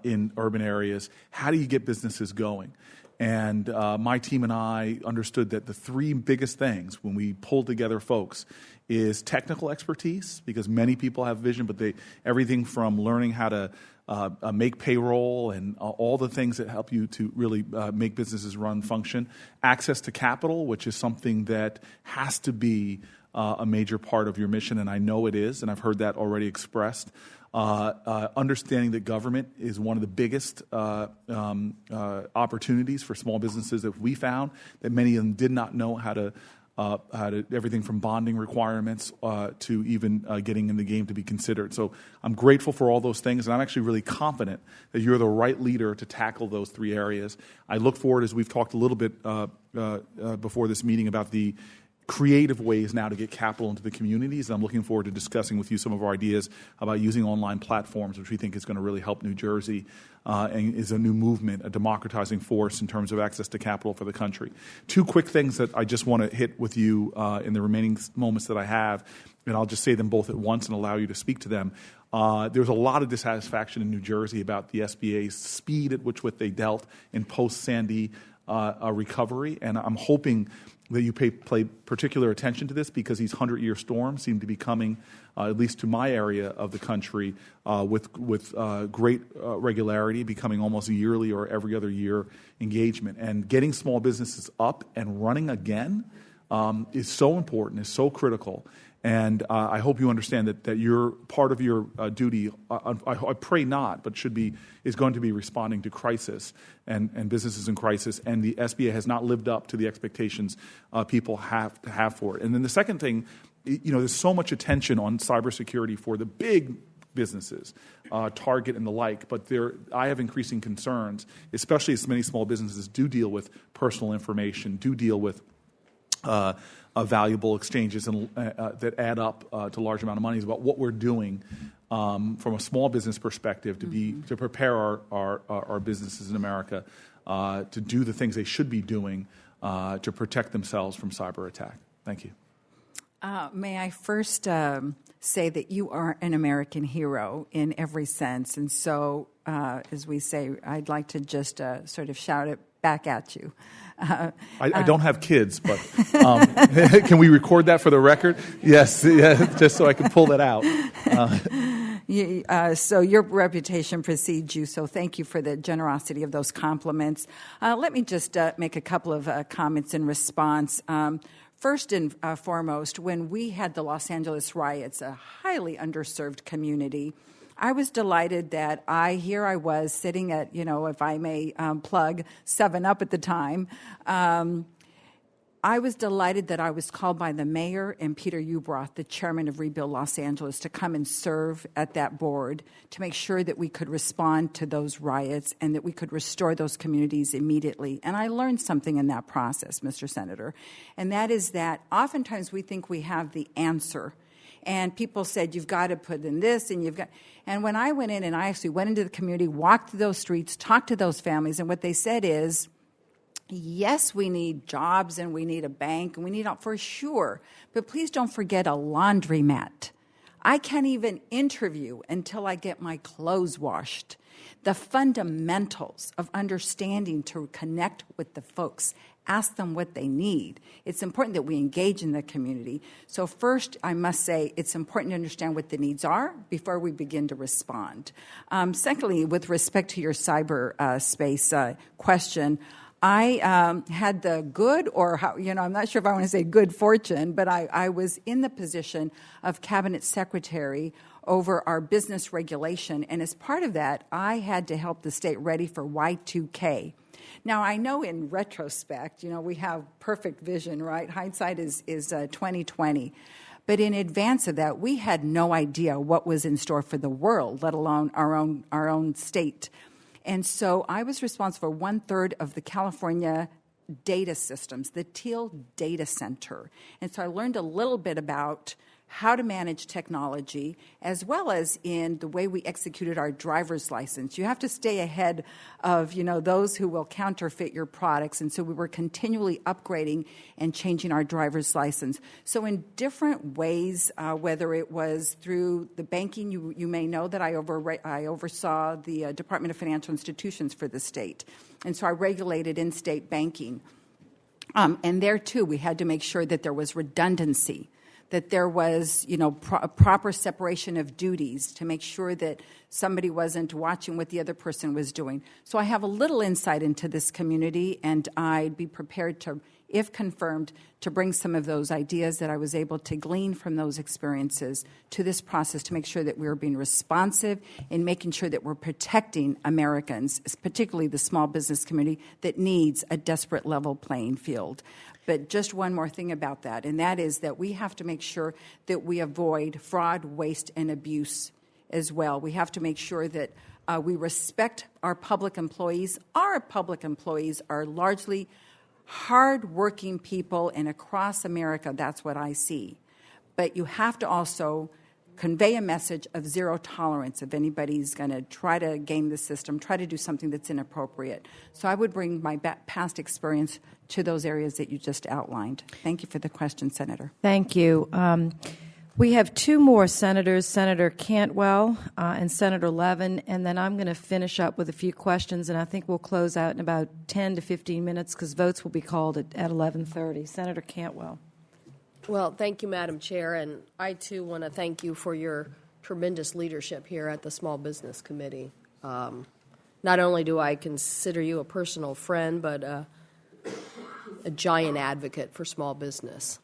in urban areas, how do you get businesses going? And my team and I understood that the three biggest things when we pulled together folks is technical expertise, because many people have vision, but everything from learning how to make payroll and all the things that help you to really make businesses run, function. Access to capital, which is something that has to be a major part of your mission, and I know it is, and I've heard that already expressed. Understanding that government is one of the biggest opportunities for small businesses that we found, that many of them did not know how to everything from bonding requirements to even getting in the game to be considered. So I'm grateful for all those things, and I'm actually really confident that you're the right leader to tackle those three areas. I look forward, as we've talked a little bit before this meeting, about the creative ways now to get capital into the communities. And I'm looking forward to discussing with you some of our ideas about using online platforms, which we think is going to really help New Jersey and is a new movement, a democratizing force in terms of access to capital for the country. Two quick things that I just want to hit with you in the remaining moments that I have, and I'll just say them both at once and allow you to speak to them. There's a lot of dissatisfaction in New Jersey about the SBA's speed at which they dealt in post-Sandy recovery, and I'm hoping that you pay particular attention to this, because these 100-year storms seem to be coming, at least to my area of the country, with great regularity, becoming almost a yearly or every other year engagement. And getting small businesses up and running again is so important, is so critical. And I hope you understand that you're part of your duty. I pray not, but is going to be responding to crisis and businesses in crisis. And the SBA has not lived up to the expectations people have to have for it. And then the second thing, there's so much attention on cybersecurity for the big businesses, Target and the like, but I have increasing concerns, especially as many small businesses do deal with personal information, do deal with valuable exchanges and that add up to large amount of money, is about what we're doing from a small business perspective to prepare our businesses in America to do the things they should be doing to protect themselves from cyber attack. Thank you. May I first say that you are an American hero in every sense, and so as we say, I'd like to just sort of shout it back at you. I don't have kids, but can we record that for the record? Yes, just so I can pull that out. So your reputation precedes you, so thank you for the generosity of those compliments. Let me just make a couple of comments in response. First and foremost, when we had the Los Angeles riots, a highly underserved community, I was delighted that here I was sitting at, if I may plug 7-Up at the time. I was delighted that I was called by the mayor and Peter Ubroth, the chairman of Rebuild Los Angeles, to come and serve at that board to make sure that we could respond to those riots and that we could restore those communities immediately. And I learned something in that process, Mr. Senator, and that is that oftentimes we think we have the answer. And people said, you've got to put in this, and when I went in and I actually went into the community, walked through those streets, talked to those families, and what they said is, yes, we need jobs and we need a bank and we need, for sure, but please don't forget a laundromat. I can't even interview until I get my clothes washed. The fundamentals of understanding to connect with the folks, ask them what they need. It's important that we engage in the community. So first, I must say, it's important to understand what the needs are before we begin to respond. Secondly, with respect to your cyberspace question, I had the good, or I'm not sure if I want to say good fortune, but I was in the position of cabinet secretary over our business regulation, and as part of that, I had to help the state ready for Y2K. Now, I know in retrospect, we have perfect vision, right? Hindsight is 20/20. But in advance of that, we had no idea what was in store for the world, let alone our own state. And so I was responsible for 1/3 of the California data systems, the Teal Data Center. And so I learned a little bit about how to manage technology, as well as in the way we executed our driver's license. You have to stay ahead of, those who will counterfeit your products. And so we were continually upgrading and changing our driver's license. So in different ways, whether it was through the banking, you may know that I oversaw the Department of Financial Institutions for the state. And so I regulated in-state banking. And there, too, we had to make sure that there was redundancy, that there was, proper separation of duties to make sure that somebody wasn't watching what the other person was doing. So I have a little insight into this community, and I'd be prepared to, if confirmed, to bring some of those ideas that I was able to glean from those experiences to this process to make sure that we're being responsive in making sure that we're protecting Americans, particularly the small business community that needs a desperate level playing field. But just one more thing about that, and that is that we have to make sure that we avoid fraud, waste, and abuse as well. We have to make sure that we respect our public employees. Our public employees are largely hard-working people, and across America, that's what I see. But you have to also convey a message of zero tolerance if anybody's going to try to game the system, try to do something that's inappropriate. So I would bring my past experience to those areas that you just outlined. Thank you for the question, Senator. Thank you. We have two more senators, Senator Cantwell and Senator Levin, and then I'm going to finish up with a few questions, and I think we'll close out in about 10 to 15 minutes because votes will be called at 11:30. Senator Cantwell. Well, thank you, Madam Chair, and I, too, want to thank you for your tremendous leadership here at the Small Business Committee. Not only do I consider you a personal friend, but a giant advocate for small business.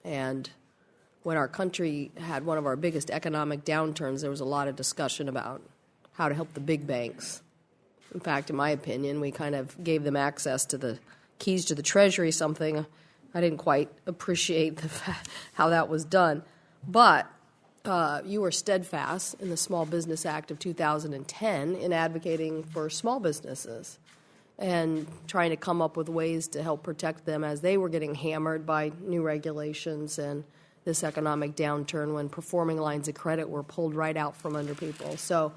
And when our country had one of our biggest economic downturns, there was a lot of discussion about how to help the big banks. In fact, in my opinion, we kind of gave them access to the keys to the Treasury, something I didn't quite appreciate how that was done. But you were steadfast in the Small Business Act of 2010 in advocating for small businesses and trying to come up with ways to help protect them as they were getting hammered by new regulations and this economic downturn when performing lines of credit were pulled right out from under people. So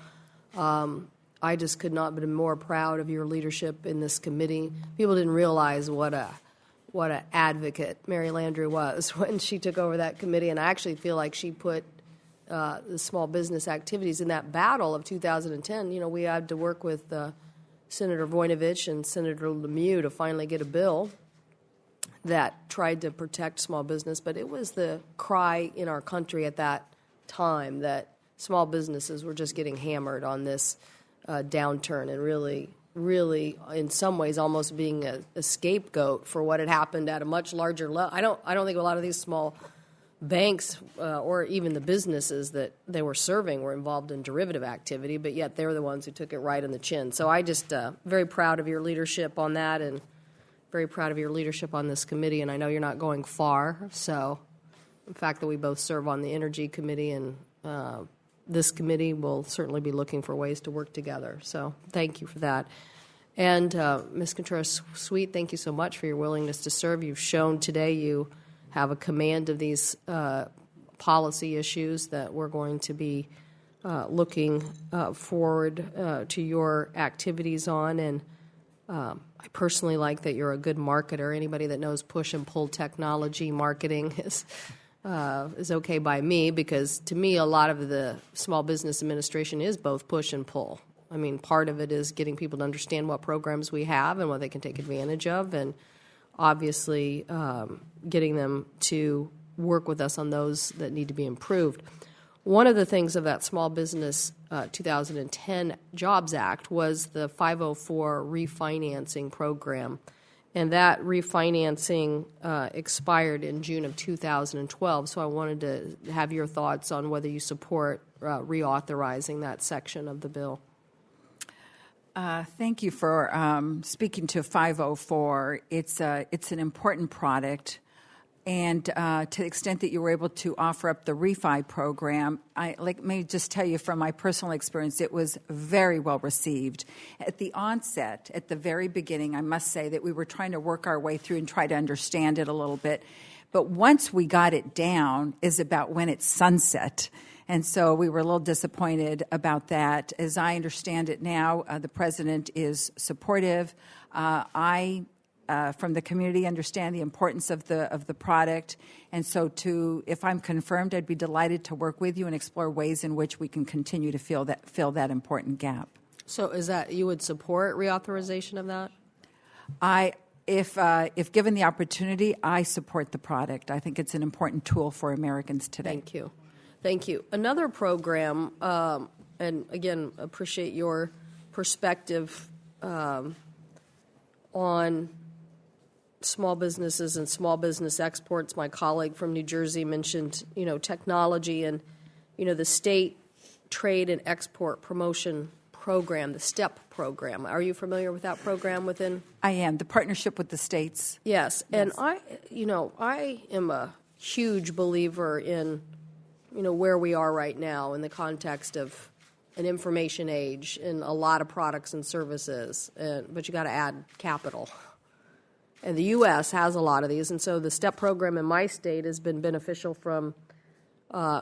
I just could not have been more proud of your leadership in this committee. People didn't realize what an advocate Mary Landrieu was when she took over that committee, and I actually feel like she put the small business activities in that battle of 2010. We had to work with Senator Voinovich and Senator Lemieux to finally get a bill that tried to protect small business, but it was the cry in our country at that time that small businesses were just getting hammered on this downturn and really, in some ways, almost being a scapegoat for what had happened at a much larger level. I don't think a lot of these small banks or even the businesses that they were serving were involved in derivative activity, but yet they're the ones who took it right in the chin. So I just very proud of your leadership on that, and very proud of your leadership on this committee. And I know you're not going far. So the fact that we both serve on the Energy Committee and this committee will certainly be looking for ways to work together. So thank you for that. And Ms. Contreras-Sweet, thank you so much for your willingness to serve. You've shown today you have a command of these policy issues that we're going to be looking forward to your activities on. And I personally like that you're a good marketer. Anybody that knows push and pull technology marketing is okay by me, because to me a lot of the Small Business Administration is both push and pull. I mean, part of it is getting people to understand what programs we have and what they can take advantage of, and obviously getting them to work with us on those that need to be improved. One of the things of that Small Business 2010 Jobs Act was the 504 refinancing program, and that refinancing expired in June of 2012, so I wanted to have your thoughts on whether you support reauthorizing that section of the bill. Thank you for speaking to 504. It's an important product, and to the extent that you were able to offer up the refi program, let me just tell you from my personal experience, it was very well received. At the onset, at the very beginning, I must say that we were trying to work our way through and try to understand it a little bit. But once we got it down is about when it's sunset. And so we were a little disappointed about that. As I understand it now, the president is supportive. I, from the community, understand the importance of the product. And so if I'm confirmed, I'd be delighted to work with you and explore ways in which we can continue to fill that important gap. So is that you would support reauthorization of that? If given the opportunity, I support the product. I think it's an important tool for Americans today. Thank you. Thank you. Another program, and again, appreciate your perspective on small businesses and small business exports. My colleague from New Jersey mentioned, technology and, the state trade and export promotion program, the STEP program. Are you familiar with that program within? I am. The partnership with the states. Yes. And I am a huge believer in where we are right now in the context of an information age and a lot of products and services, but you got to add capital. And the U.S. has a lot of these, and so the STEP program in my state has been beneficial from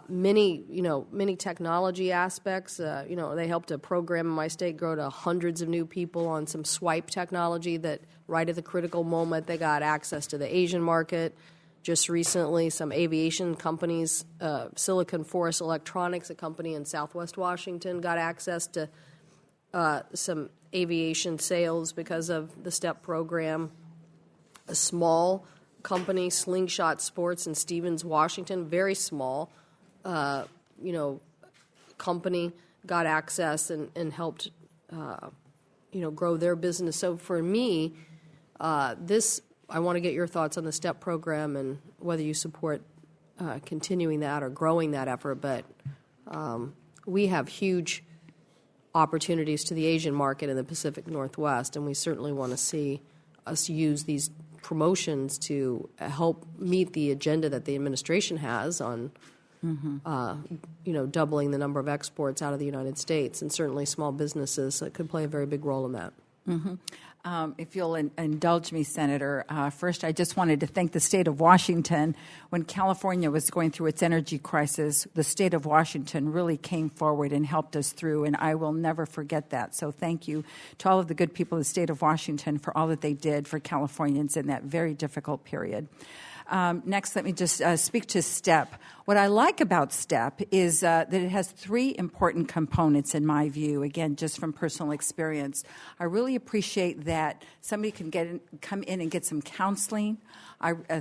many technology aspects. They helped a program in my state grow to hundreds of new people on some swipe technology that right at the critical moment they got access to the Asian market. Just recently, some aviation companies, Silicon Forest Electronics, a company in Southwest Washington, got access to some aviation sales because of the STEP program. A small company, Slingshot Sports in Stevens, Washington, very small, company, got access and helped, grow their business. So for me, I want to get your thoughts on the STEP program and whether you support continuing that or growing that effort. But we have huge opportunities to the Asian market in the Pacific Northwest, and we certainly want to see us use these promotions to help meet the agenda that the administration has on, doubling the number of exports out of the United States, and certainly small businesses could play a very big role in that. Mm-hmm. If you'll indulge me, Senator, first I just wanted to thank the state of Washington. When California was going through its energy crisis, the state of Washington really came forward and helped us through, and I will never forget that. So thank you to all of the good people of the state of Washington for all that they did for Californians in that very difficult period. Next, let me just speak to STEP. What I like about STEP is that it has three important components in my view, again, just from personal experience. I really appreciate that somebody can come in and get some counseling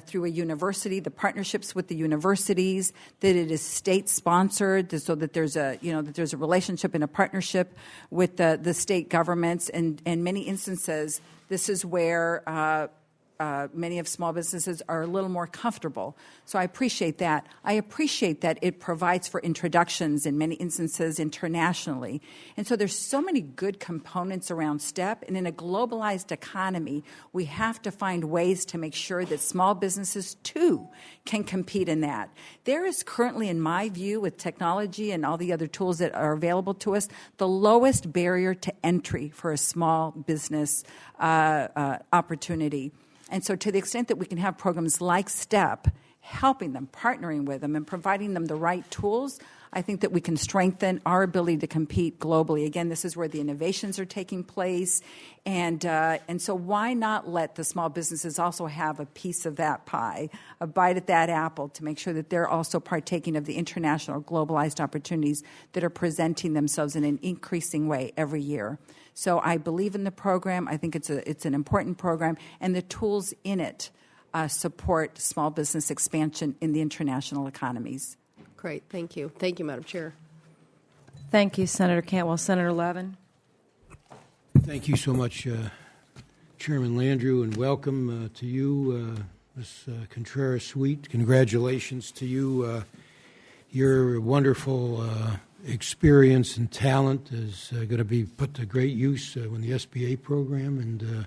through a university, the partnerships with the universities, that it is state-sponsored, so that there's a relationship and a partnership with the state governments. And in many instances, this is where many of small businesses are a little more comfortable. So I appreciate that. I appreciate that it provides for introductions in many instances internationally. And so there's so many good components around STEP. And in a globalized economy, we have to find ways to make sure that small businesses, too, can compete in that. There is currently, in my view, with technology and all the other tools that are available to us, the lowest barrier to entry for a small business opportunity. And so to the extent that we can have programs like STEP, helping them, partnering with them, and providing them the right tools, I think that we can strengthen our ability to compete globally. Again, this is where the innovations are taking place. And so why not let the small businesses also have a piece of that pie, a bite at that apple, to make sure that they're also partaking of the international globalized opportunities that are presenting themselves in an increasing way every year. So I believe in the program. I think it's an important program, and the tools in it support small business expansion in the international economies. Great. Thank you. Thank you, Madam Chair. Thank you, Senator Cantwell. Senator Levin. Thank you so much, Chairman Landrieu, and welcome to you, Ms. Contreras-Sweet. Congratulations to you. Your wonderful experience and talent is going to be put to great use in the SBA program, and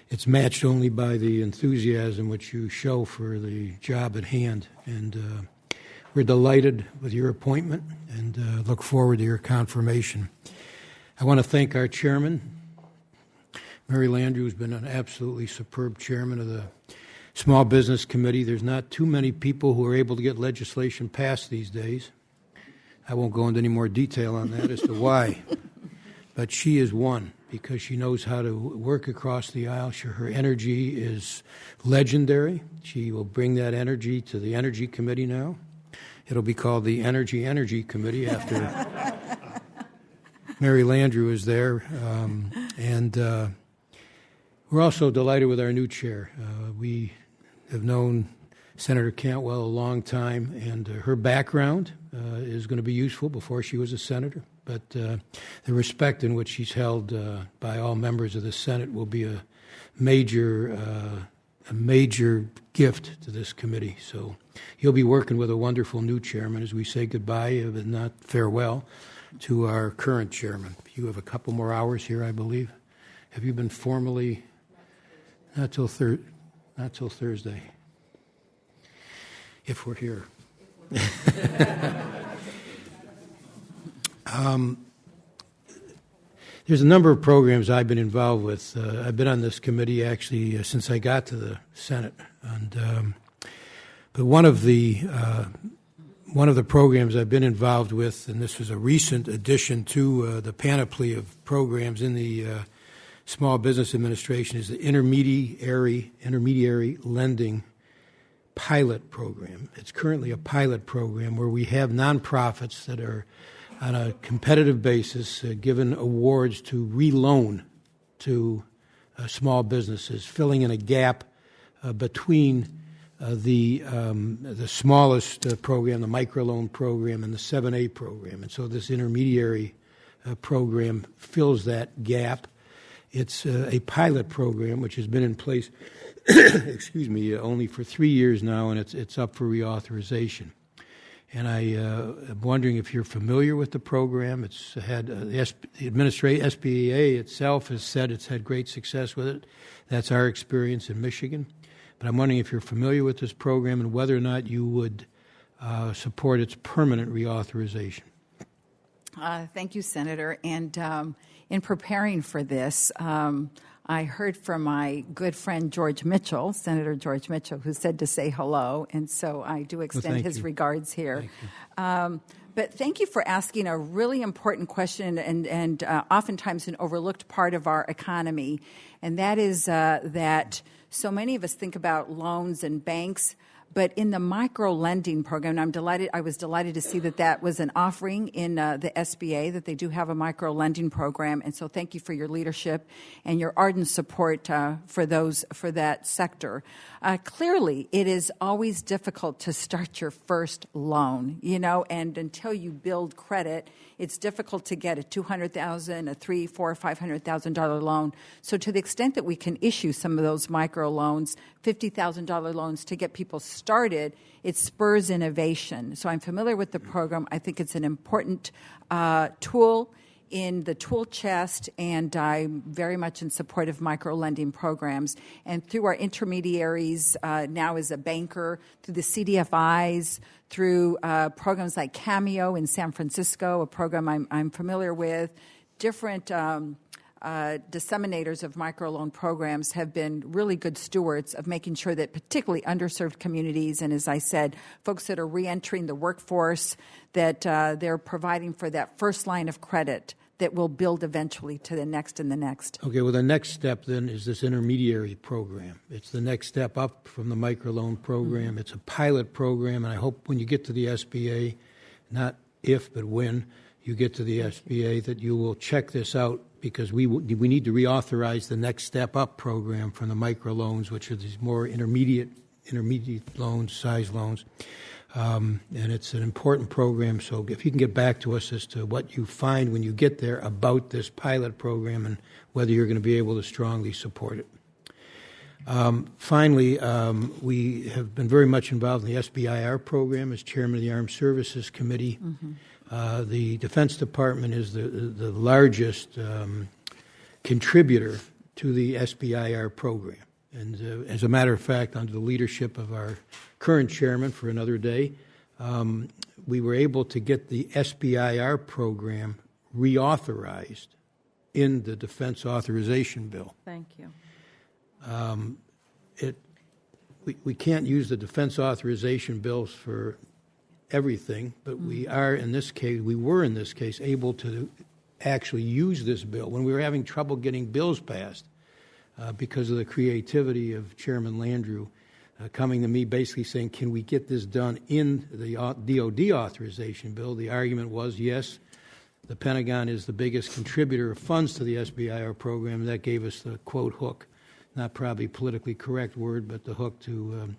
it's matched only by the enthusiasm which you show for the job at hand. And we're delighted with your appointment and look forward to your confirmation. I want to thank our chairman, Mary Landrieu, who's been an absolutely superb chairman of the Small Business Committee. There's not too many people who are able to get legislation passed these days. I won't go into any more detail on that as to why, but she is one because she knows how to work across the aisle. Her energy is legendary. She will bring that energy to the Energy Committee now. It'll be called the Energy Committee after Mary Landrieu is there. And we're also delighted with our new chair. We have known Senator Cantwell a long time, and her background is going to be useful before she was a senator. But the respect in which she's held by all members of the Senate will be a major gift to this committee. So he'll be working with a wonderful new chairman as we say goodbye, but not farewell, to our current chairman. You have a couple more hours here, I believe. Have you been formally? Not till Thursday. If we're here. There's a number of programs I've been involved with. I've been on this committee actually since I got to the Senate, and but one of the programs I've been involved with, and this was a recent addition to the panoply of programs in the Small Business Administration, is the intermediary lending pilot program. It's currently a pilot program where we have nonprofits that are on a competitive basis given awards to reloan to small businesses, filling in a gap between the smallest program, the microloan program, and the 7A program. And so this intermediary program fills that gap. It's a pilot program which has been in place only for 3 years now, and it's up for reauthorization. And I am wondering if you're familiar with the program. It's had the SBA itself has said it's had great success with it. That's our experience in Michigan. But I'm wondering if you're familiar with this program and whether or not you would support its permanent reauthorization. Thank you, Senator. And in preparing for this, I heard from my good friend George Mitchell, Senator George Mitchell, who said to say hello, and so I do extend his regards here. But thank you for asking a really important question and oftentimes an overlooked part of our economy, and that is that so many of us think about loans and banks, But in the micro lending program, I was delighted to see that was an offering in the SBA, that they do have a micro lending program. And so thank you for your leadership and your ardent support for that sector. Clearly, it is always difficult to start your first loan, and until you build credit, it's difficult to get a $200,000, a $300,000, $400,000, $500,000 loan. So to the extent that we can issue some of those micro loans, $50,000 loans to get people started, it spurs innovation. So I'm familiar with the program. I think it's an important tool in the tool chest, and I'm very much in support of micro-lending programs. And through our intermediaries, now as a banker, through the CDFIs, through programs like Cameo in San Francisco, a program I'm familiar with, different disseminators of microloan programs have been really good stewards of making sure that particularly underserved communities, and as I said, folks that are reentering the workforce, that they're providing for that first line of credit that will build eventually to the next and the next. Okay, well, the next step then is this intermediary program. It's the next step up from the microloan program. Mm-hmm. It's a pilot program, and I hope when you get to the SBA, not if but when you get to the SBA, that you will check this out, because we need to reauthorize the next step up program from the microloans, which are these more intermediate loans, size loans. And it's an important program, so if you can get back to us as to what you find when you get there about this pilot program and whether you're going to be able to strongly support it. Finally, we have been very much involved in the SBIR program as chairman of the Armed Services Committee. Mm-hmm. The Defense Department is the largest contributor to the SBIR program. And as a matter of fact, under the leadership of our current chairman for another day, we were able to get the SBIR program reauthorized in the Defense Authorization Bill. Thank you. We can't use the Defense Authorization Bills for everything, but we were in this case, able to actually use this bill. When we were having trouble getting bills passed, because of the creativity of Chairman Landrieu coming to me basically saying, can we get this done in the DOD authorization bill? The argument was, yes, the Pentagon is the biggest contributor of funds to the SBIR program, and that gave us the, quote, hook. Not probably politically correct word, but the hook to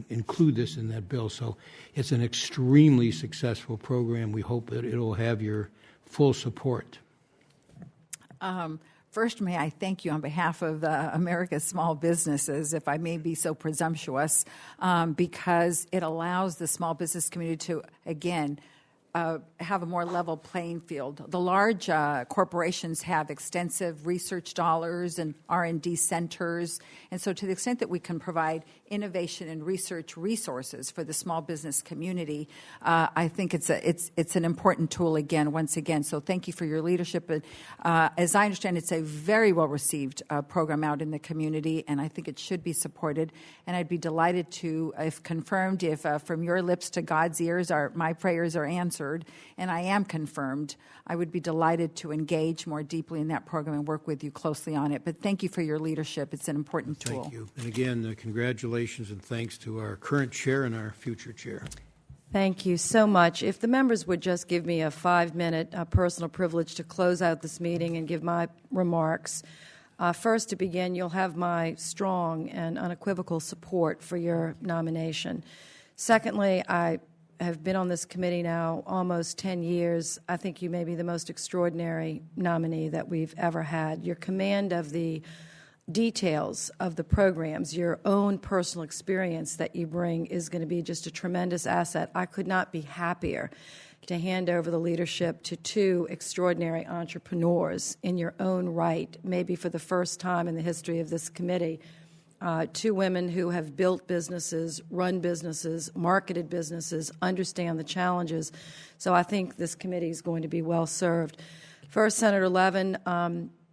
include this in that bill. So it's an extremely successful program. We hope that it'll have your full support. First, may I thank you on behalf of America's small businesses, if I may be so presumptuous, because it allows the small business community to, again, have a more level playing field. The large corporations have extensive research dollars and R&D centers, and so to the extent that we can provide innovation and research resources for the small business community, I think it's an important tool once again. So thank you for your leadership. As I understand, it's a very well received program out in the community, and I think it should be supported. And I'd be delighted to, if confirmed, if from your lips to God's ears, my prayers are answered, and I am confirmed, I would be delighted to engage more deeply in that program and work with you closely on it. But thank you for your leadership. It's an important tool. Thank you. And again, congratulations and thanks to our current chair and our future chair. Thank you so much. If the members would just give me a 5-minute personal privilege to close out this meeting and give my remarks. First, to begin, you'll have my strong and unequivocal support for your nomination. Secondly, I have been on this committee now almost 10 years. I think you may be the most extraordinary nominee that we've ever had. Your command of the details of the programs, your own personal experience that you bring is going to be just a tremendous asset. I could not be happier to hand over the leadership to two extraordinary entrepreneurs in your own right, maybe for the first time in the history of this committee. Two women who have built businesses, run businesses, marketed businesses, understand the challenges. So I think this committee is going to be well served. First, Senator Levin,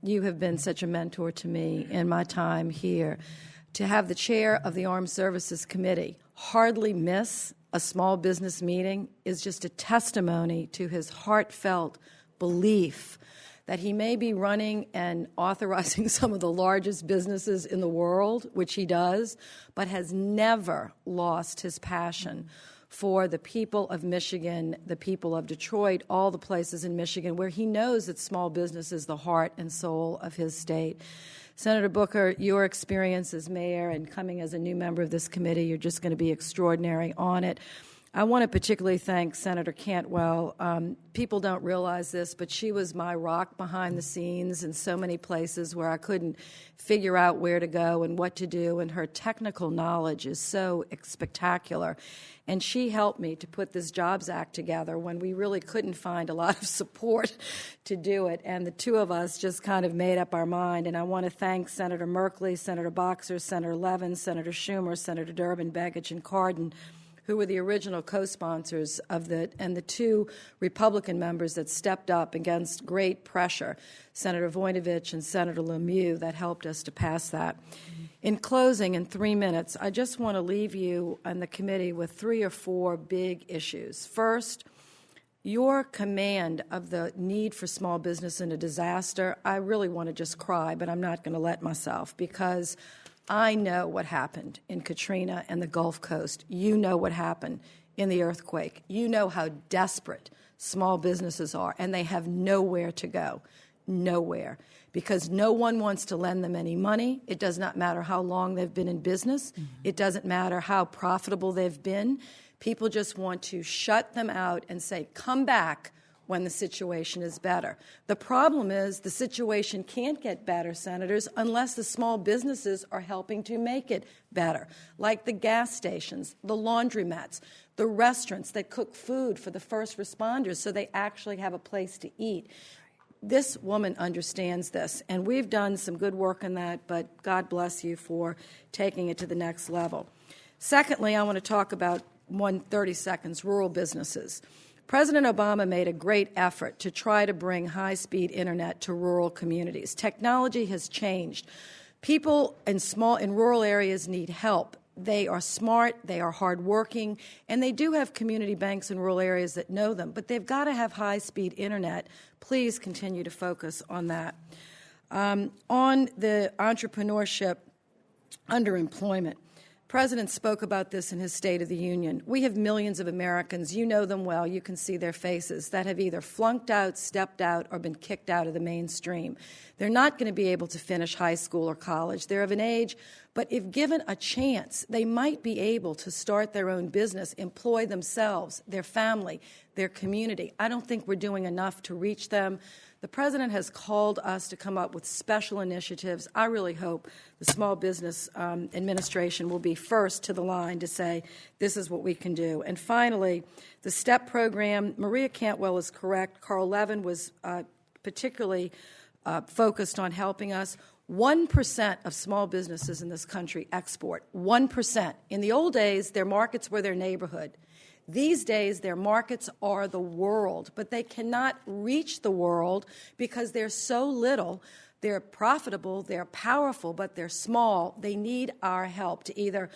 you have been such a mentor to me in my time here. To have the chair of the Armed Services Committee hardly miss a small business meeting is just a testimony to his heartfelt belief that he may be running and authorizing some of the largest businesses in the world, which he does, but has never lost his passion for the people of Michigan, the people of Detroit, all the places in Michigan where he knows that small business is the heart and soul of his state. Senator Booker, your experience as mayor and coming as a new member of this committee, you're just going to be extraordinary on it. I want to particularly thank Senator Cantwell. People don't realize this, but she was my rock behind the scenes in so many places where I couldn't figure out where to go and what to do, and her technical knowledge is so spectacular. And she helped me to put this Jobs Act together when we really couldn't find a lot of support to do it, and the two of us just kind of made up our mind. And I want to thank Senator Merkley, Senator Boxer, Senator Levin, Senator Schumer, Senator Durbin, Begich, and Cardin, who were the original co-sponsors of and the two Republican members that stepped up against great pressure, Senator Voinovich and Senator Lemieux, that helped us to pass that. In closing, in 3 minutes, I just want to leave you and the committee with 3 or 4 big issues. First, your command of the need for small business in a disaster, I really want to just cry, but I'm not going to let myself, because I know what happened in Katrina and the Gulf Coast. You know what happened in the earthquake. You know how desperate small businesses are, and they have nowhere to go, nowhere, because no one wants to lend them any money. It does not matter how long they've been in business. It doesn't matter how profitable they've been. People just want to shut them out and say, come back when the situation is better. The problem is the situation can't get better, Senators, unless the small businesses are helping to make it better, like the gas stations, the laundromats, the restaurants that cook food for the first responders so they actually have a place to eat. This woman understands this, and we've done some good work on that, but God bless you for taking it to the next level. Secondly, I want to talk about 30 seconds, rural businesses. President Obama made a great effort to try to bring high-speed internet to rural communities. Technology has changed. People in rural areas need help. They are smart, they are hardworking, and they do have community banks in rural areas that know them, but they've got to have high-speed internet. Please continue to focus on that. On the entrepreneurship, underemployment, President spoke about this in his State of the Union. We have millions of Americans, you know them well, you can see their faces, that have either flunked out, stepped out, or been kicked out of the mainstream. They're not going to be able to finish high school or college. They're of an age, but if given a chance, they might be able to start their own business, employ themselves, their family, their community. I don't think we're doing enough to reach them. The President has called us to come up with special initiatives. I really hope the Small Business Administration will be first to the line to say, this is what we can do. And finally, the STEP program, Maria Cantwell is correct. Carl Levin was particularly focused on helping us. 1% of small businesses in this country export. 1%. In the old days, their markets were their neighborhood. These days, their markets are the world, but they cannot reach the world because they're so little. They're profitable, they're powerful, but they're small. They need our help to either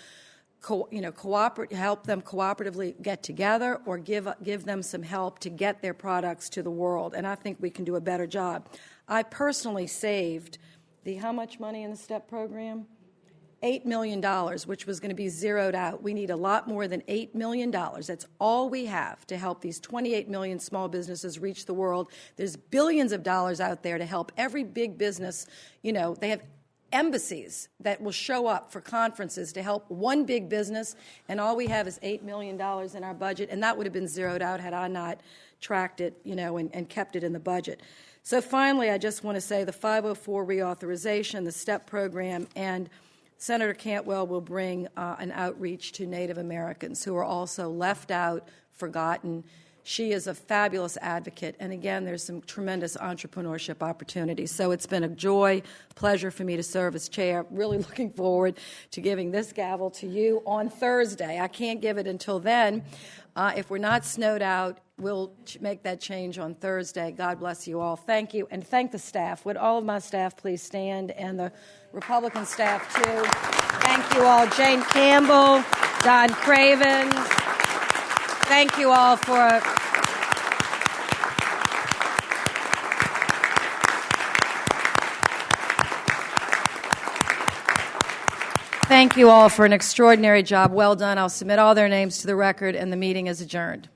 help them cooperatively get together or give them some help to get their products to the world. And I think we can do a better job. I personally saved how much money in the STEP program? $8 million, which was going to be zeroed out. We need a lot more than $8 million. That's all we have to help these 28 million small businesses reach the world. There's billions of dollars out there to help every big business. They have embassies that will show up for conferences to help one big business, and all we have is $8 million in our budget, and that would have been zeroed out had I not tracked it, and kept it in the budget. So finally, I just want to say the 504 reauthorization, the STEP program, and Senator Cantwell will bring an outreach to Native Americans who are also left out, forgotten. She is a fabulous advocate, and again, there's some tremendous entrepreneurship opportunities. So it's been a joy, pleasure for me to serve as chair. Really looking forward to giving this gavel to you on Thursday. I can't give it until then. If we're not snowed out, we'll make that change on Thursday. God bless you all. Thank you, and thank the staff. Would all of my staff please stand, and the Republican staff, too. Thank you all. Jane Campbell, Don Craven. Thank you all for thank you all for an extraordinary job. Well done. I'll submit all their names to the record, and the meeting is adjourned.